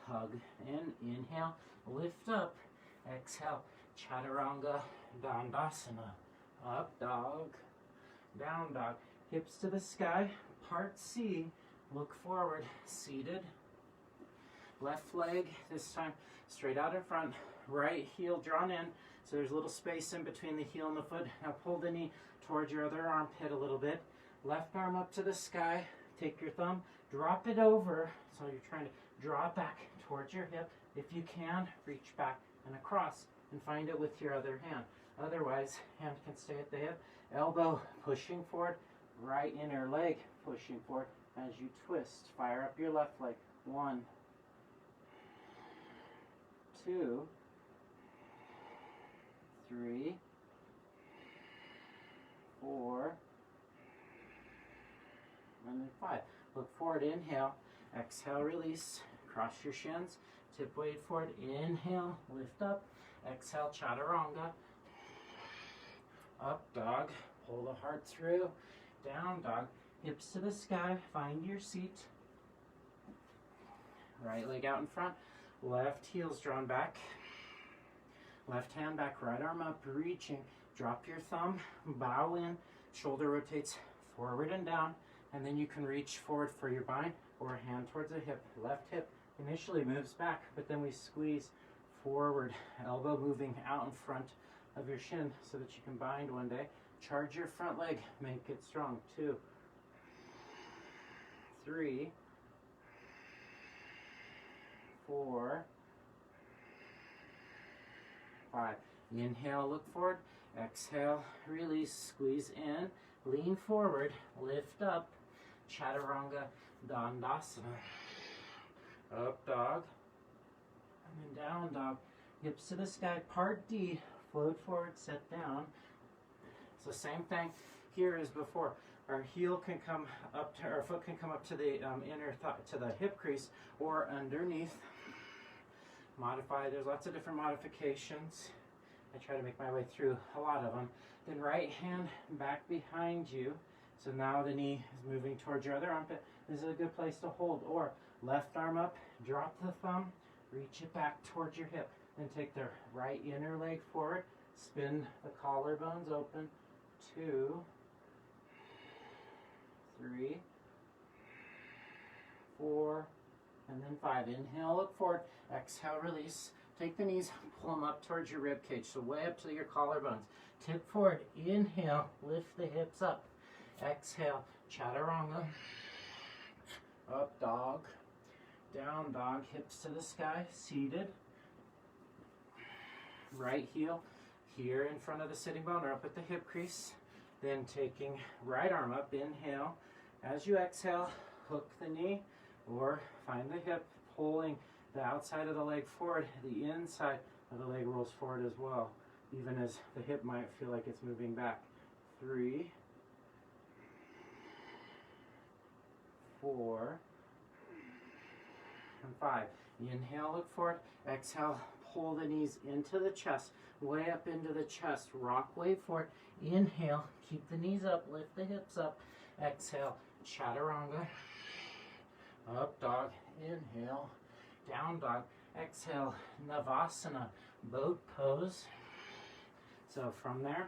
Hug in. Inhale, lift up. Exhale, chaturanga, dandasana. Up dog, down dog. Hips to the sky. Part C. Look forward. Seated. Left leg, this time straight out in front. Right heel drawn in. So there's a little space in between the heel and the foot. Now pull the knee towards your other armpit a little bit. Left arm up to the sky. Take your thumb, drop it over. So you're trying to draw it back towards your hip. If you can, reach back and across and find it with your other hand. Otherwise, hand can stay at the hip. Elbow pushing forward. Right inner leg pushing forward as you twist. Fire up your left leg. 1, 2, 3, 4, and then 5. Look forward, inhale, exhale, release, cross your shins, tip weight forward, inhale, lift up, exhale, chaturanga, up dog, pull the heart through, down dog, hips to the sky, find your seat, right leg out in front, left heel's drawn back, left hand back, right arm up, reaching, drop your thumb, bow in, shoulder rotates forward and down, and then you can reach forward for your bind or hand towards the hip. Left hip initially moves back, but then we squeeze forward, elbow moving out in front of your shin so that you can bind one day. Charge your front leg, make it strong. 2, 3, 4, 5. Inhale, look forward. Exhale, release, squeeze in, lean forward, lift up, chaturanga, dandasana. Up dog, and then down dog. Hips to the sky, part D, float forward, set down. So same thing here as before. Our heel can come up to, our foot can come up to the inner thigh, to the hip crease, or underneath. Modify, there's lots of different modifications. I try to make my way through a lot of them. Then right hand back behind you. So now the knee is moving towards your other armpit. This is a good place to hold. Or left arm up, drop the thumb, reach it back towards your hip. Then take the right inner leg forward, spin the collarbones open. 2, 3, 4, and then 5. Inhale, look forward. Exhale, release. Take the knees, pull them up towards your rib cage, so way up to your collarbones. Tip forward. Inhale, lift the hips up. Exhale, chaturanga. Up dog. Down dog, hips to the sky, seated. Right heel here in front of the sitting bone or up at the hip crease. Then taking right arm up, inhale. As you exhale, hook the knee or find the hip, pulling the outside of the leg forward. The inside of the leg rolls forward as well, even as the hip might feel like it's moving back. 3, 4, and 5. Inhale, look forward. Exhale, pull the knees into the chest, way up into the chest. Rock way forward. Inhale, keep the knees up, lift the hips up. Exhale, chaturanga. Up dog, inhale. Down dog, exhale, navasana, boat pose. So from there,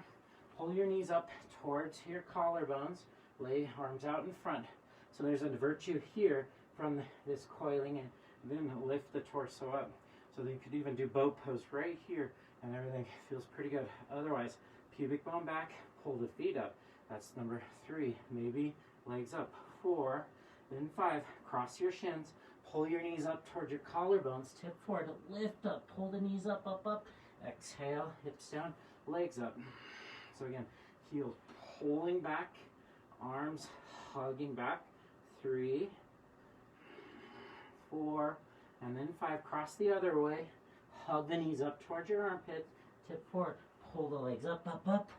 pull your knees up towards your collarbones, lay arms out in front. So there's a virtue here from this coiling in. Then lift the torso up. So you could even do boat pose right here, and everything feels pretty good. Otherwise, pubic bone back, pull the feet up. That's number 3. Maybe legs up. 4, then 5. Cross your shins, pull your knees up towards your collarbones, tip forward, lift up, pull the knees up, up, up. Exhale, hips down, legs up. So again, heels pulling back, arms hugging back. 3, 4, and then 5. Cross the other way, hug the knees up towards your armpit, tip forward, pull the legs up, up, up,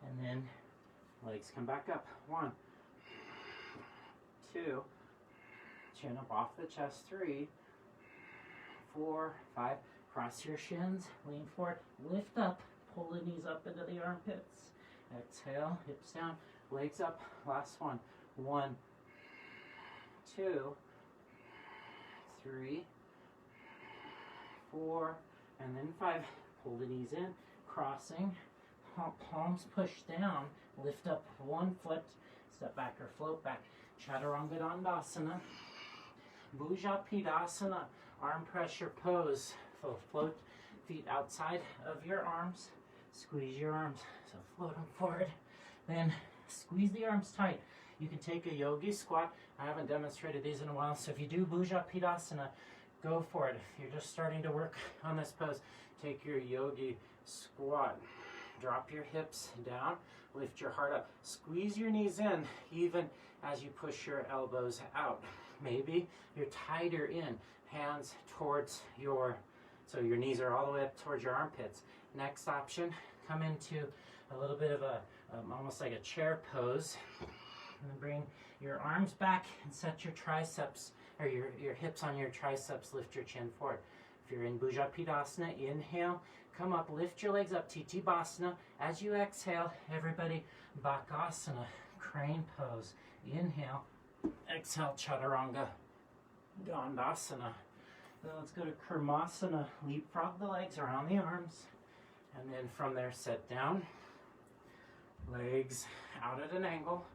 and then legs come back up. 1, 2, chin up off the chest. 3, 4, 5. Cross your shins, lean forward, lift up, pull the knees up into the armpits. Exhale, hips down, legs up. Last one. 1, 2, 3, 4, and then 5. Pull the knees in, crossing, palms push down, lift up one foot, step back or float back. Chaturanga Dandasana, Bhujapidasana, arm pressure pose. So float feet outside of your arms, squeeze your arms, so float them forward. Then squeeze the arms tight. You can take a yogi squat. I haven't demonstrated these in a while, so if you do Bhujapidasana, go for it. If you're just starting to work on this pose, take your yogi squat. Drop your hips down, lift your heart up. Squeeze your knees in, even as you push your elbows out. Maybe you're tighter in, hands towards so your knees are all the way up towards your armpits. Next option, come into a little bit of a, almost like a chair pose. And then bring your arms back and set your triceps, or your hips on your triceps, lift your chin forward. If you're in Bhujapidasana, inhale, come up, lift your legs up, Titibasana. As you exhale, everybody, Bakasana, crane pose. Inhale, exhale, Chaturanga Dandasana. Then let's go to Kurmasana, leapfrog the legs around the arms. And then from there, sit down, legs out at an angle.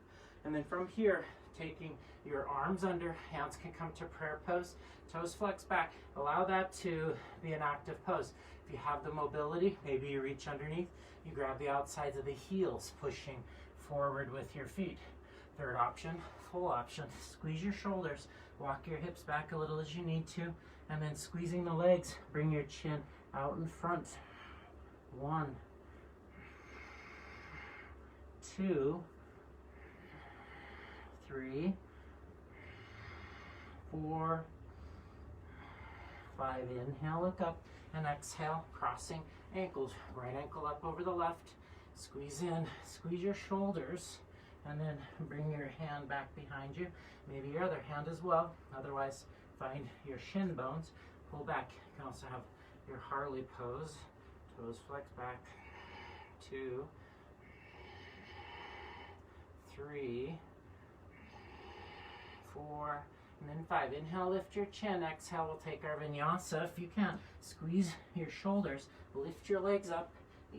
And then from here, taking your arms under, hands can come to prayer pose, toes flex back. Allow that to be an active pose. If you have the mobility, maybe you reach underneath, you grab the outsides of the heels, pushing forward with your feet. Third option, full option, squeeze your shoulders, walk your hips back a little as you need to, and then squeezing the legs, bring your chin out in front. 1, 2, 3, 4, 5. Inhale, look up, and exhale, crossing ankles. Right ankle up over the left. Squeeze in, squeeze your shoulders, and then bring your hand back behind you. Maybe your other hand as well. Otherwise, find your shin bones. Pull back. You can also have your Harley pose. Toes flex back. 2, 3, 4, and then 5. Inhale, lift your chin. Exhale, we'll take our vinyasa. If you can, squeeze your shoulders, lift your legs up.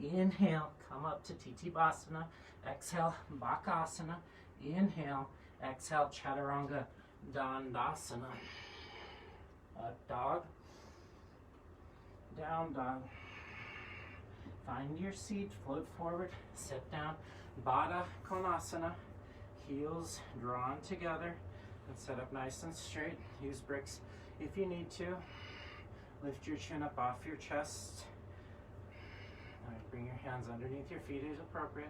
Inhale, come up to Titibasana. Exhale, Bakasana. Inhale, exhale, Chaturanga Dandasana. Up dog, down dog. Find your seat, float forward, sit down. Baddha Konasana, heels drawn together. And sit up nice and straight. Use bricks if you need to. Lift your chin up off your chest. All right, bring your hands underneath your feet as appropriate.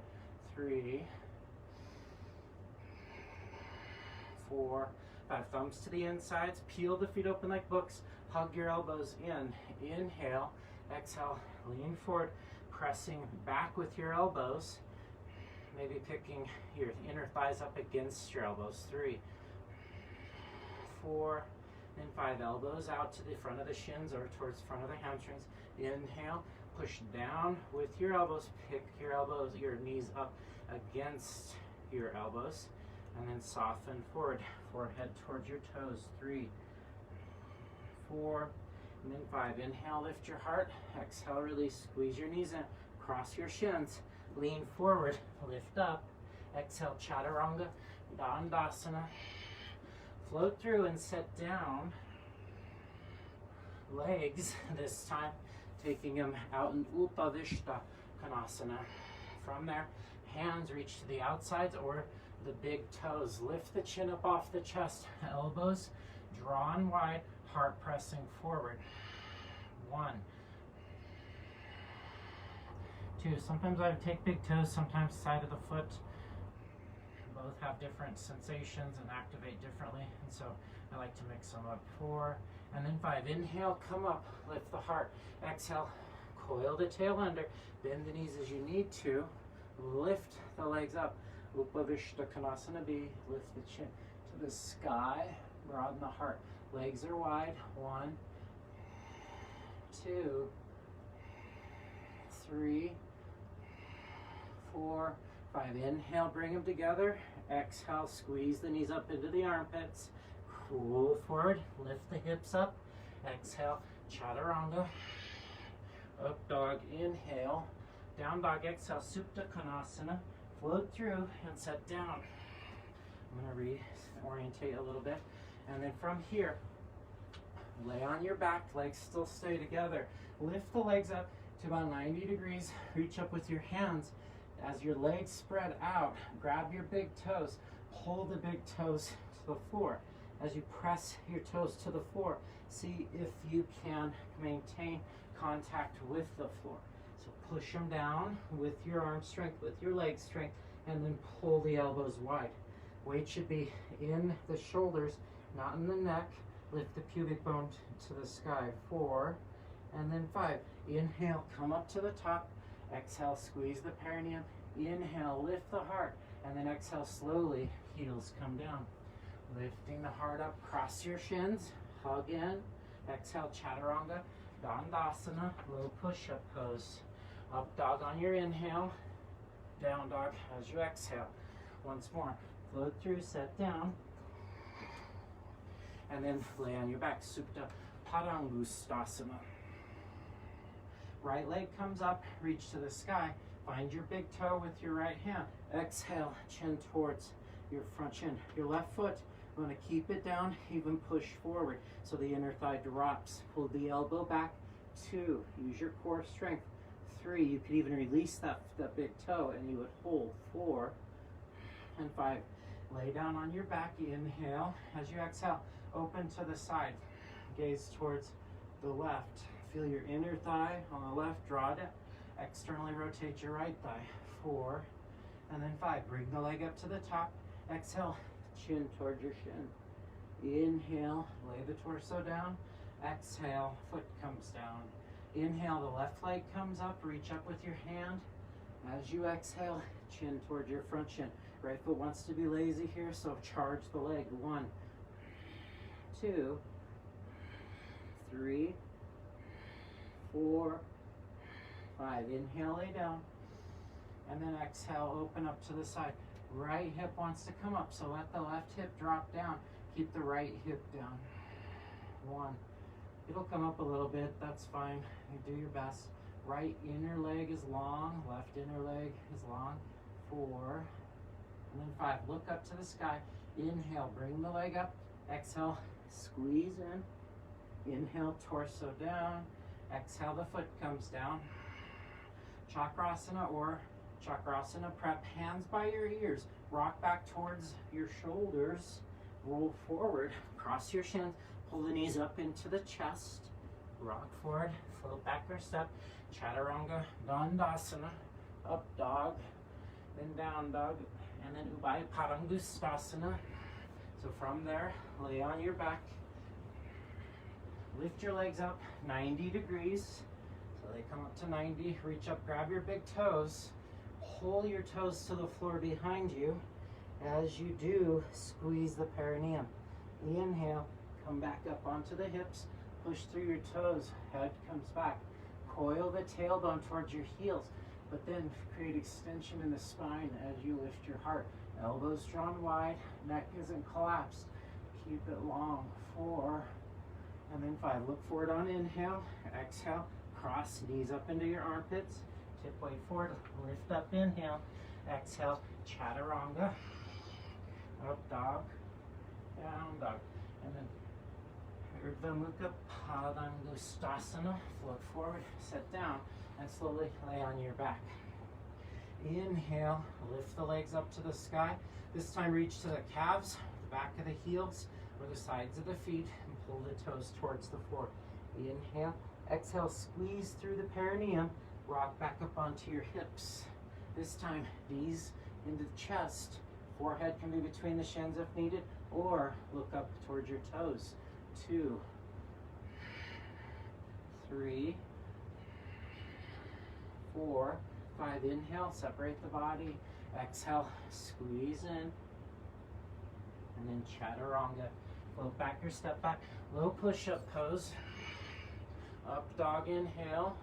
3, 4, 5. Thumbs to the insides. Peel the feet open like books. Hug your elbows in. Inhale. Exhale. Lean forward. Pressing back with your elbows. Maybe picking your inner thighs up against your elbows. 3, 4, and 5. Elbows out to the front of the shins or towards the front of the hamstrings. Inhale, push down with your elbows. Pick your elbows, your knees up against your elbows, and then soften forward. Forehead towards your toes. 3, 4, and then 5. Inhale, lift your heart. Exhale, release. Squeeze your knees in. Cross your shins. Lean forward. Lift up. Exhale, Chaturanga Dandasana. Float through and sit down. legs this time, taking them out in Upavishta Konasana. From there, hands reach to the outsides or the big toes. Lift the chin up off the chest, elbows drawn wide, heart pressing forward. 1, 2. Sometimes I take big toes, sometimes side of the foot. Both have different sensations and activate differently, and so I like to mix them up. 4, and then 5. Inhale, come up, lift the heart. Exhale, coil the tail under, bend the knees as you need to, lift the legs up. Upavishta Konasana B, lift the chin to the sky, broaden the heart. Legs are wide. 1, 2, 3, 4, 5. Inhale, bring them together. Exhale, squeeze the knees up into the armpits. Cool forward, lift the hips up. Exhale, chaturanga. Up dog, inhale. Down dog, exhale, Supta Konasana. Float through and set down. I'm going to reorientate a little bit. And then from here, lay on your back, legs still stay together. Lift the legs up to about 90 degrees. Reach up with your hands. As your legs spread out, grab your big toes. Pull the big toes to the floor. As you press your toes to the floor, see if you can maintain contact with the floor. So push them down with your arm strength, with your leg strength, and then pull the elbows wide. Weight should be in the shoulders, not in the neck. Lift the pubic bone to the sky. 4, and then 5. Inhale, come up to the top. Exhale, squeeze the perineum. Inhale, lift the heart. And then exhale, slowly, heels come down. Lifting the heart up, cross your shins, hug in. Exhale, chaturanga, dandasana, low push-up pose. Up dog on your inhale, down dog as you exhale. Once more, float through, set down. And then lay on your back, Supta Padangustasana. Right leg comes up, reach to the sky. Find your big toe with your right hand. Exhale, chin towards your front shin. Your left foot, you want to keep it down, even push forward so the inner thigh drops. Pull the elbow back. 2, use your core strength. 3, you could even release that big toe and you would hold. 4, and 5. Lay down on your back, inhale. As you exhale, open to the side. Gaze towards the left. Feel your inner thigh on the left, draw it. Externally rotate your right thigh. 4, and then 5. Bring the leg up to the top. Exhale, chin towards your shin. Inhale, lay the torso down. Exhale, foot comes down. Inhale, the left leg comes up. Reach up with your hand. As you exhale, chin towards your front shin. Right foot wants to be lazy here, so charge the leg. 1, 2, 3, 4, 5. Inhale, lay down. And then exhale, open up to the side. Right hip wants to come up, so let the left hip drop down. Keep the right hip down. 1. It'll come up a little bit, that's fine. You do your best. Right inner leg is long, left inner leg is long. 4, and then 5. Look up to the sky. Inhale, bring the leg up. Exhale, squeeze in. Inhale, torso down. Exhale, the foot comes down. Chakrasana or Chakrasana prep. Hands by your ears. Rock back towards your shoulders. Roll forward. Cross your shins. Pull the knees up into the chest. Rock forward. Float back or step. Chaturanga, Dandasana. Up dog. Then down dog. And then Ubaya Padangustasana. So from there, lay on your back. Lift your legs up 90 degrees. So they come up to 90. Reach up, grab your big toes. Pull your toes to the floor behind you. As you do, squeeze the perineum. Inhale, come back up onto the hips. Push through your toes. Head comes back. Coil the tailbone towards your heels, but then create extension in the spine as you lift your heart. Elbows drawn wide, neck isn't collapsed. Keep it long. 4, and then 5. Look forward on inhale. Exhale, cross knees up into your armpits. Tip weight forward, lift up, inhale. Exhale, chaturanga. Up dog, down dog. And then Urdhva Mukha Padangusthasana. Float forward, sit down, and slowly lay on your back. Inhale, lift the legs up to the sky. This time reach to the calves, the back of the heels, or the sides of the feet, and pull the toes towards the floor. Inhale, exhale, squeeze through the perineum, rock back up onto your hips. This time, knees into the chest. Forehead can be between the shins if needed, or look up towards your toes. 2, 3, 4, 5. Inhale, separate the body. Exhale, squeeze in. And then chaturanga. Float back or step back. Low push-up pose. Up dog, inhale.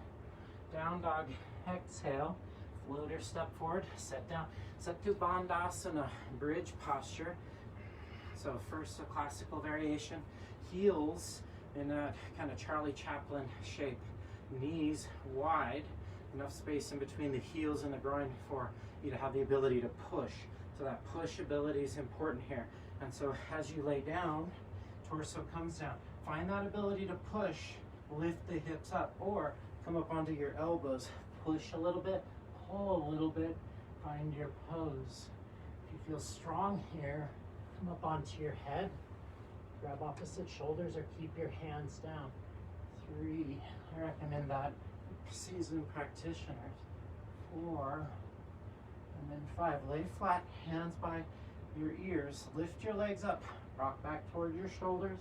Down dog, exhale. Float or step forward, sit down. Setu Bandhasana, bridge posture. So first, a classical variation. Heels in a kind of Charlie Chaplin shape. Knees wide. Enough space in between the heels and the groin for you to have the ability to push. So that push ability is important here. And so as you lay down, torso comes down. Find that ability to push, lift the hips up, or come up onto your elbows. Push a little bit, pull a little bit, find your pose. If you feel strong here, come up onto your head, grab opposite shoulders, or keep your hands down. 3, I recommend that. Seasoned practitioners. 4, and then 5. Lay flat, hands by your ears. Lift your legs up, rock back toward your shoulders.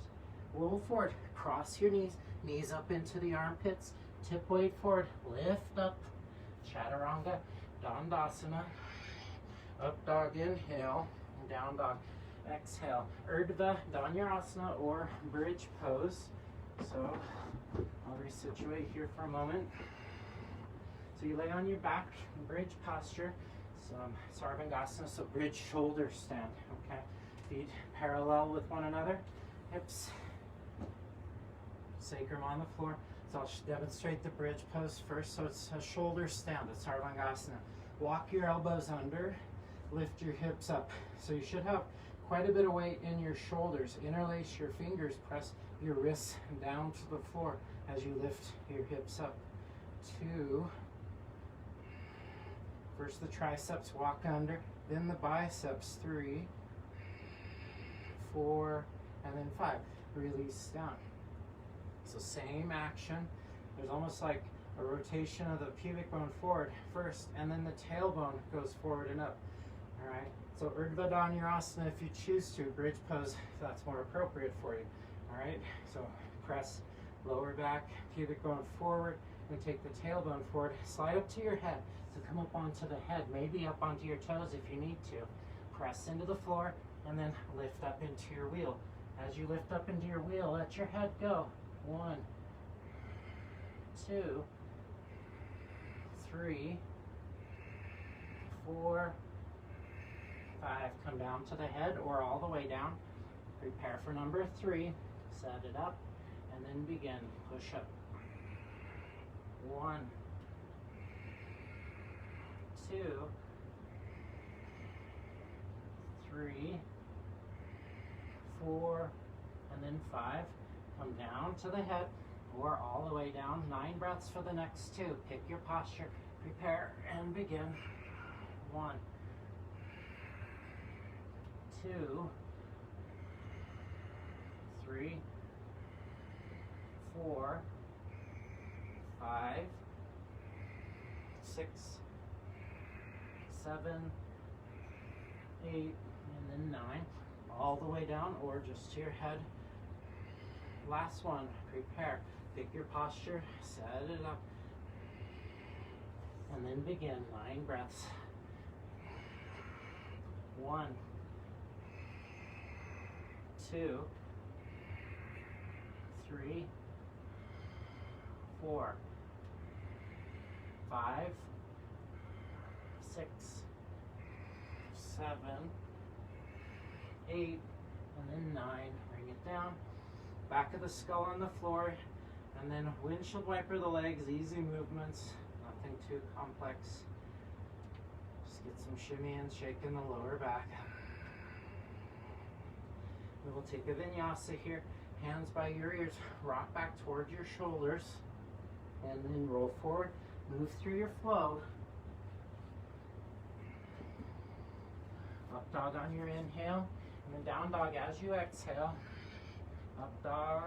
Roll forward, cross your knees, knees up into the armpits. Tip weight forward, lift up. Chaturanga, Dandasana. Up dog, inhale. Down dog, exhale. Urdhva Dhanurasana, or bridge pose. So I'll resituate here for a moment. So you lay on your back, bridge posture. Some Sarvangasana, so bridge shoulder stand, okay? Feet parallel with one another, hips, sacrum on the floor. So I'll demonstrate the bridge pose first. So it's a shoulder stand, it's Sarvangasana. Walk your elbows under, lift your hips up. So you should have quite a bit of weight in your shoulders. Interlace your fingers, press your wrists down to the floor as you lift your hips up. 2, first the triceps, walk under, then the biceps. 3, 4, and then 5. Release down. So same action. There's almost like a rotation of the pubic bone forward first, and then the tailbone goes forward and up. All right. So Urdhva Dhanurasana if you choose to, bridge pose if that's more appropriate for you. All right. So press lower back, pubic bone forward, and take the tailbone forward. Slide up to your head. So come up onto the head, maybe up onto your toes if you need to. Press into the floor, and then lift up into your wheel. As you lift up into your wheel, let your head go. 1, 2, 3, 4, 5. Come down to the head or all the way down. Prepare for number 3. Set it up and then begin. Push up. 1, 2, 3, 4, and then 5. Come down to the head or all the way down. 9 breaths for the next 2. Pick your posture. Prepare and begin. 1, 2, 3, 4, 5, 6, 7, 8, and then 9. All the way down or just to your head. Last one. Prepare. Pick your posture. Set it up. And then begin. 9 breaths. 1, 2, 3, 4, 5, 6, 7, 8, and then 9. Bring it down. Back of the skull on the floor, and then windshield wiper the legs. Easy movements, nothing too complex. Just get some shimmy and shake in the lower back. We will take a vinyasa here. hands by your ears, rock back towards your shoulders, and then roll forward, move through your flow. Up dog on your inhale, and then down dog as you exhale. Up dog,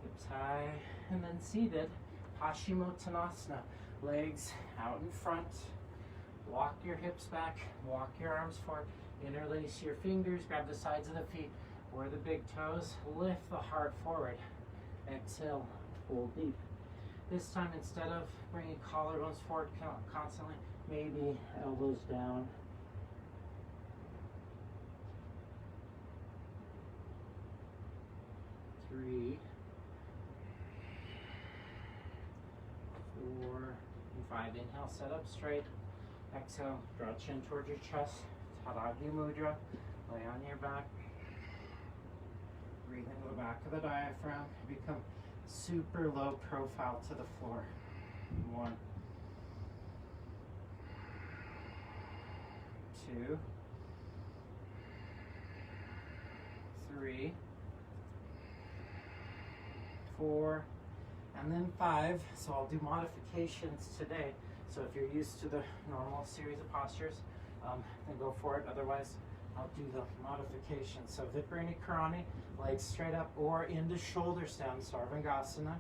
hips high, and then seated, Paschimottanasana. Legs out in front, walk your hips back, walk your arms forward, interlace your fingers, grab the sides of the feet or the big toes, lift the heart forward. Exhale, pull deep. This time, instead of bringing collarbones forward constantly, maybe elbows down. Three, 4, and 5. Inhale, set up straight. Exhale, draw chin towards your chest. Tadagni Mudra. Lay on your back. Breathe into the back of the diaphragm. Become super low profile to the floor. 1, 2, 3, 4, and then 5. So I'll do modifications today. So if you're used to the normal series of postures, then go for it. Otherwise, I'll do the modifications. So Viparita Karani, legs straight up or into shoulder stand, Sarvangasana.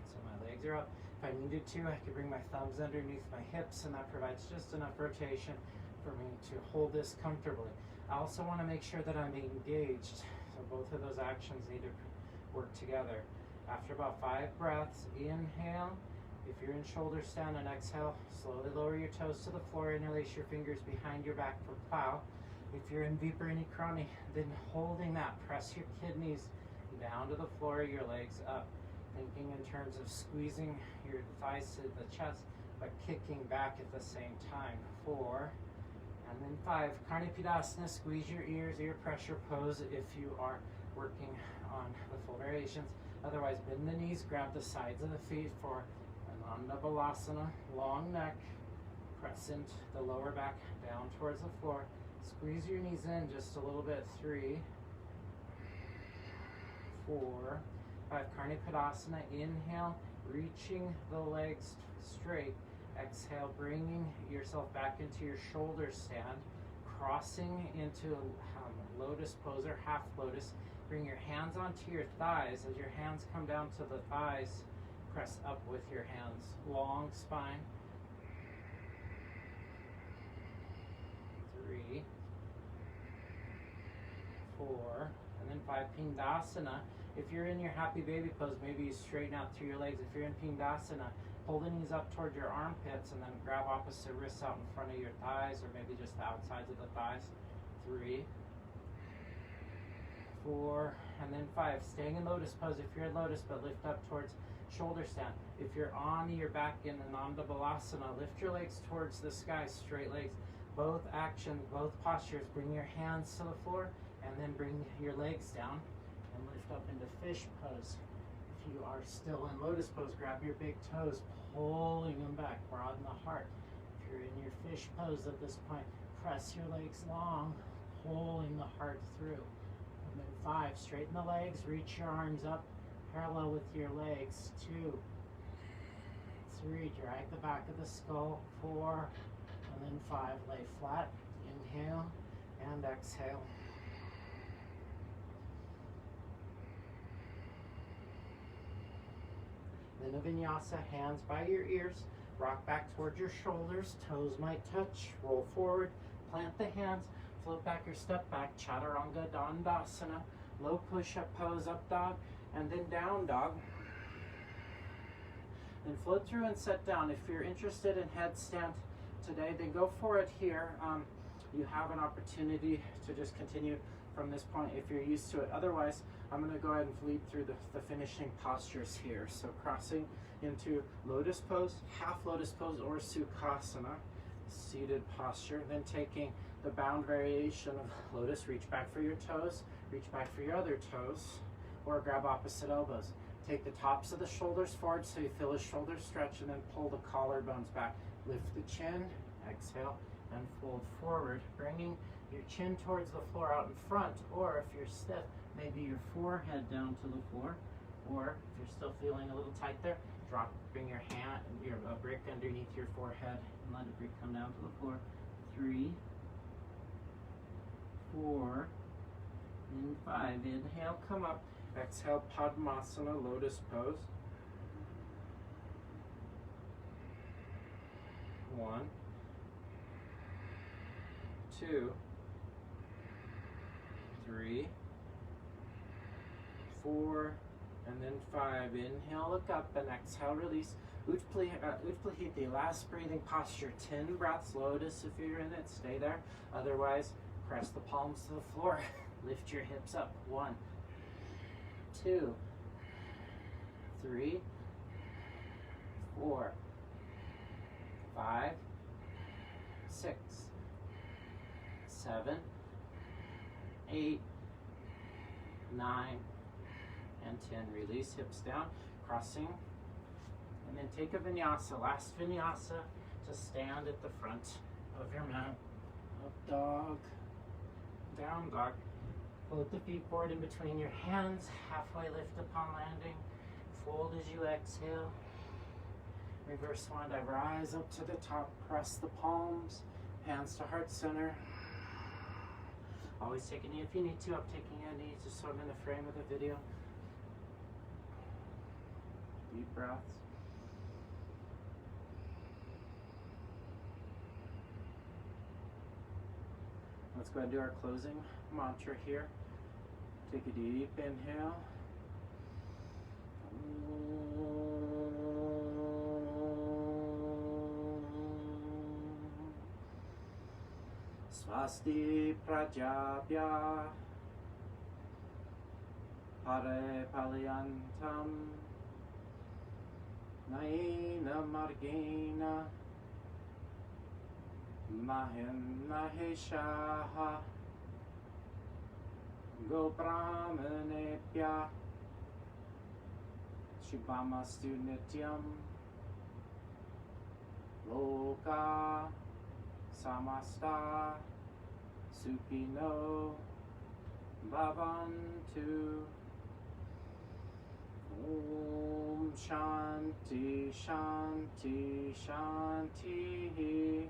So my legs are up. If I needed to, I could bring my thumbs underneath my hips, and that provides just enough rotation for me to hold this comfortably. I also want to make sure that I'm engaged. So both of those actions need to work together. After about 5 breaths, inhale. If you're in shoulder stand, and exhale, slowly lower your toes to the floor, interlace your fingers behind your back for plow. If you're in Viparita Karani, then holding that, press your kidneys down to the floor, your legs up. Thinking in terms of squeezing your thighs to the chest, but kicking back at the same time. 4, and then 5. Karnapidasana, squeeze your ears, ear pressure pose if you are working on the full variations. Otherwise, bend the knees, grab the sides of the feet for Ananda Balasana, long neck, crescent, the lower back down towards the floor. Squeeze your knees in just a little bit. 3, 4, 5. Karnapadasana, inhale, reaching the legs straight. Exhale, bringing yourself back into your shoulder stand, crossing into lotus pose or half lotus. Bring your hands onto your thighs. As your hands come down to the thighs, press up with your hands. Long spine. 3, 4, and then 5. Pindasana. If you're in your happy baby pose, maybe you straighten out through your legs. If you're in Pindasana, pull the knees up toward your armpits and then grab opposite wrists out in front of your thighs, or maybe just the outsides of the thighs. 3, 4, and then 5. Staying in lotus pose if you're in lotus, but lift up towards shoulder stand. If you're on your back in Ananda Balasana, lift your legs towards the sky, straight legs. Both actions, both postures, bring your hands to the floor and then bring your legs down and lift up into fish pose. If you are still in lotus pose, grab your big toes, pulling them back, broaden the heart. If you're in your fish pose at this point, press your legs long, pulling the heart through. And then 5, straighten the legs, reach your arms up, parallel with your legs. 2, 3, drag the back of the skull. 4, and then 5, lay flat, inhale and exhale. Then a vinyasa, hands by your ears, rock back towards your shoulders, toes might touch, roll forward, plant the hands, float back or step back, Chaturanga Dandasana, low push-up pose, up dog, and then down dog. Then float through and set down. If you're interested in headstand today, then go for it here. You have an opportunity to just continue from this point if you're used to it. Otherwise, I'm going to go ahead and lead through the finishing postures here. So crossing into lotus pose, half lotus pose, or sukhasana, seated posture. Then taking the bound variation of lotus, reach back for your toes, reach back for your other toes, or grab opposite elbows. Take the tops of the shoulders forward so you feel the shoulders stretch, and then pull the collarbones back. Lift the chin, exhale, and fold forward, bringing your chin towards the floor out in front, or if you're stiff, maybe your forehead down to the floor, or if you're still feeling a little tight there, bring your hand, your brick underneath your forehead and let the brick come down to the floor. 3, 4, and 5. Inhale, come up. Exhale, Padmasana, lotus pose. 1, 2, 3, 4, and then 5. Inhale, look up, and exhale, release. Utplahiti, last breathing posture. 10 breaths, lotus if you're in it, stay there. Otherwise, press the palms to the floor. Lift your hips up. 1, 2, 3, 4, 5, 6, 7, 8, 9, and 10. Release, hips down, crossing, and then take a vinyasa. Last vinyasa to stand at the front of your mat. Up dog, down dog. Float the feet forward in between your hands, halfway lift upon landing. Fold as you exhale. Reverse swan dive, rise up to the top, press the palms, hands to heart center. Always take a knee if you need to. I'm taking a knee just so I'm in the frame of the video. Deep breaths. Let's go ahead and do our closing mantra here. Take a deep inhale. Swasti Prajabhya Pare Palyantam Naina Margena Mahim Maheshaha Go Brahmanepya Shubhamastu Nityam Loka Samasta Sukhino Bhavantu. Om Shanti Shanti Shanti.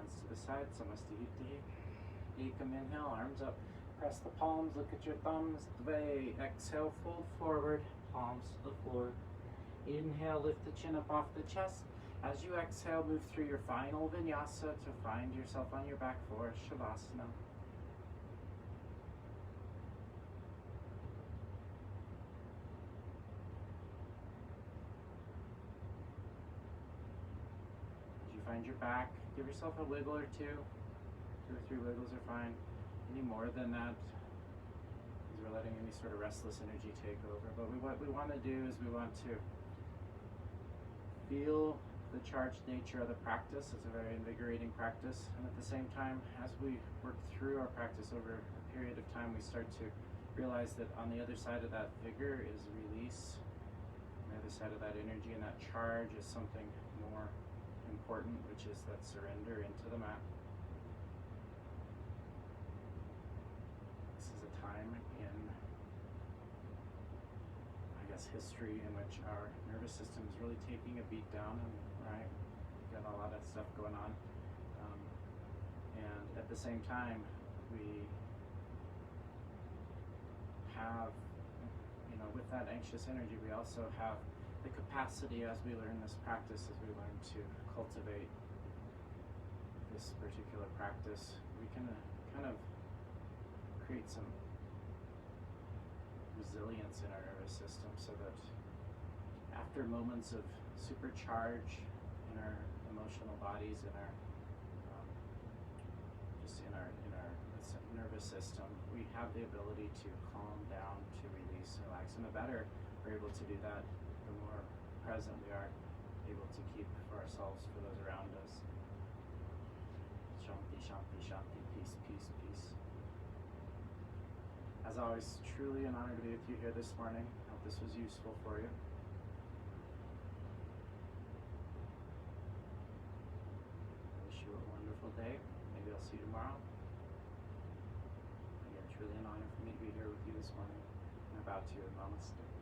To the side, Samastihiti. Ekam, inhale, arms up. Press the palms, look at your thumbs. Dve, exhale, fold forward, palms to the floor. Inhale, lift the chin up off the chest. As you exhale, move through your final vinyasa to find yourself on your back for Shavasana. As you find your back, give yourself a wiggle or two. 2 or 3 wiggles are fine. Any more than that, because we're letting any sort of restless energy take over. But what we want to do is we want to feel the charged nature of the practice. It's a very invigorating practice. And at the same time, as we work through our practice over a period of time, we start to realize that on the other side of that vigor is release. On the other side of that energy and that charge is something more important, which is that surrender into the mat. This is a time in, I guess, history in which our nervous system is really taking a beat down, and right, we've got a lot of stuff going on, and at the same time we have, with that anxious energy, we also have the capacity, as we learn this practice, as we learn to cultivate this particular practice, we can kind of create some resilience in our nervous system, so that after moments of supercharge in our emotional bodies, in our just in our nervous system, we have the ability to calm down, to release, and relax. And the better we're able to do that, the more present we are able to keep for ourselves, for those around us. Shanti, Shanti, Shanti, peace, peace, peace. As always, truly an honor to be with you here this morning. I hope this was useful for you. see you tomorrow. Again, truly an honor for me to be here with you this morning. I'm about to. Namaste.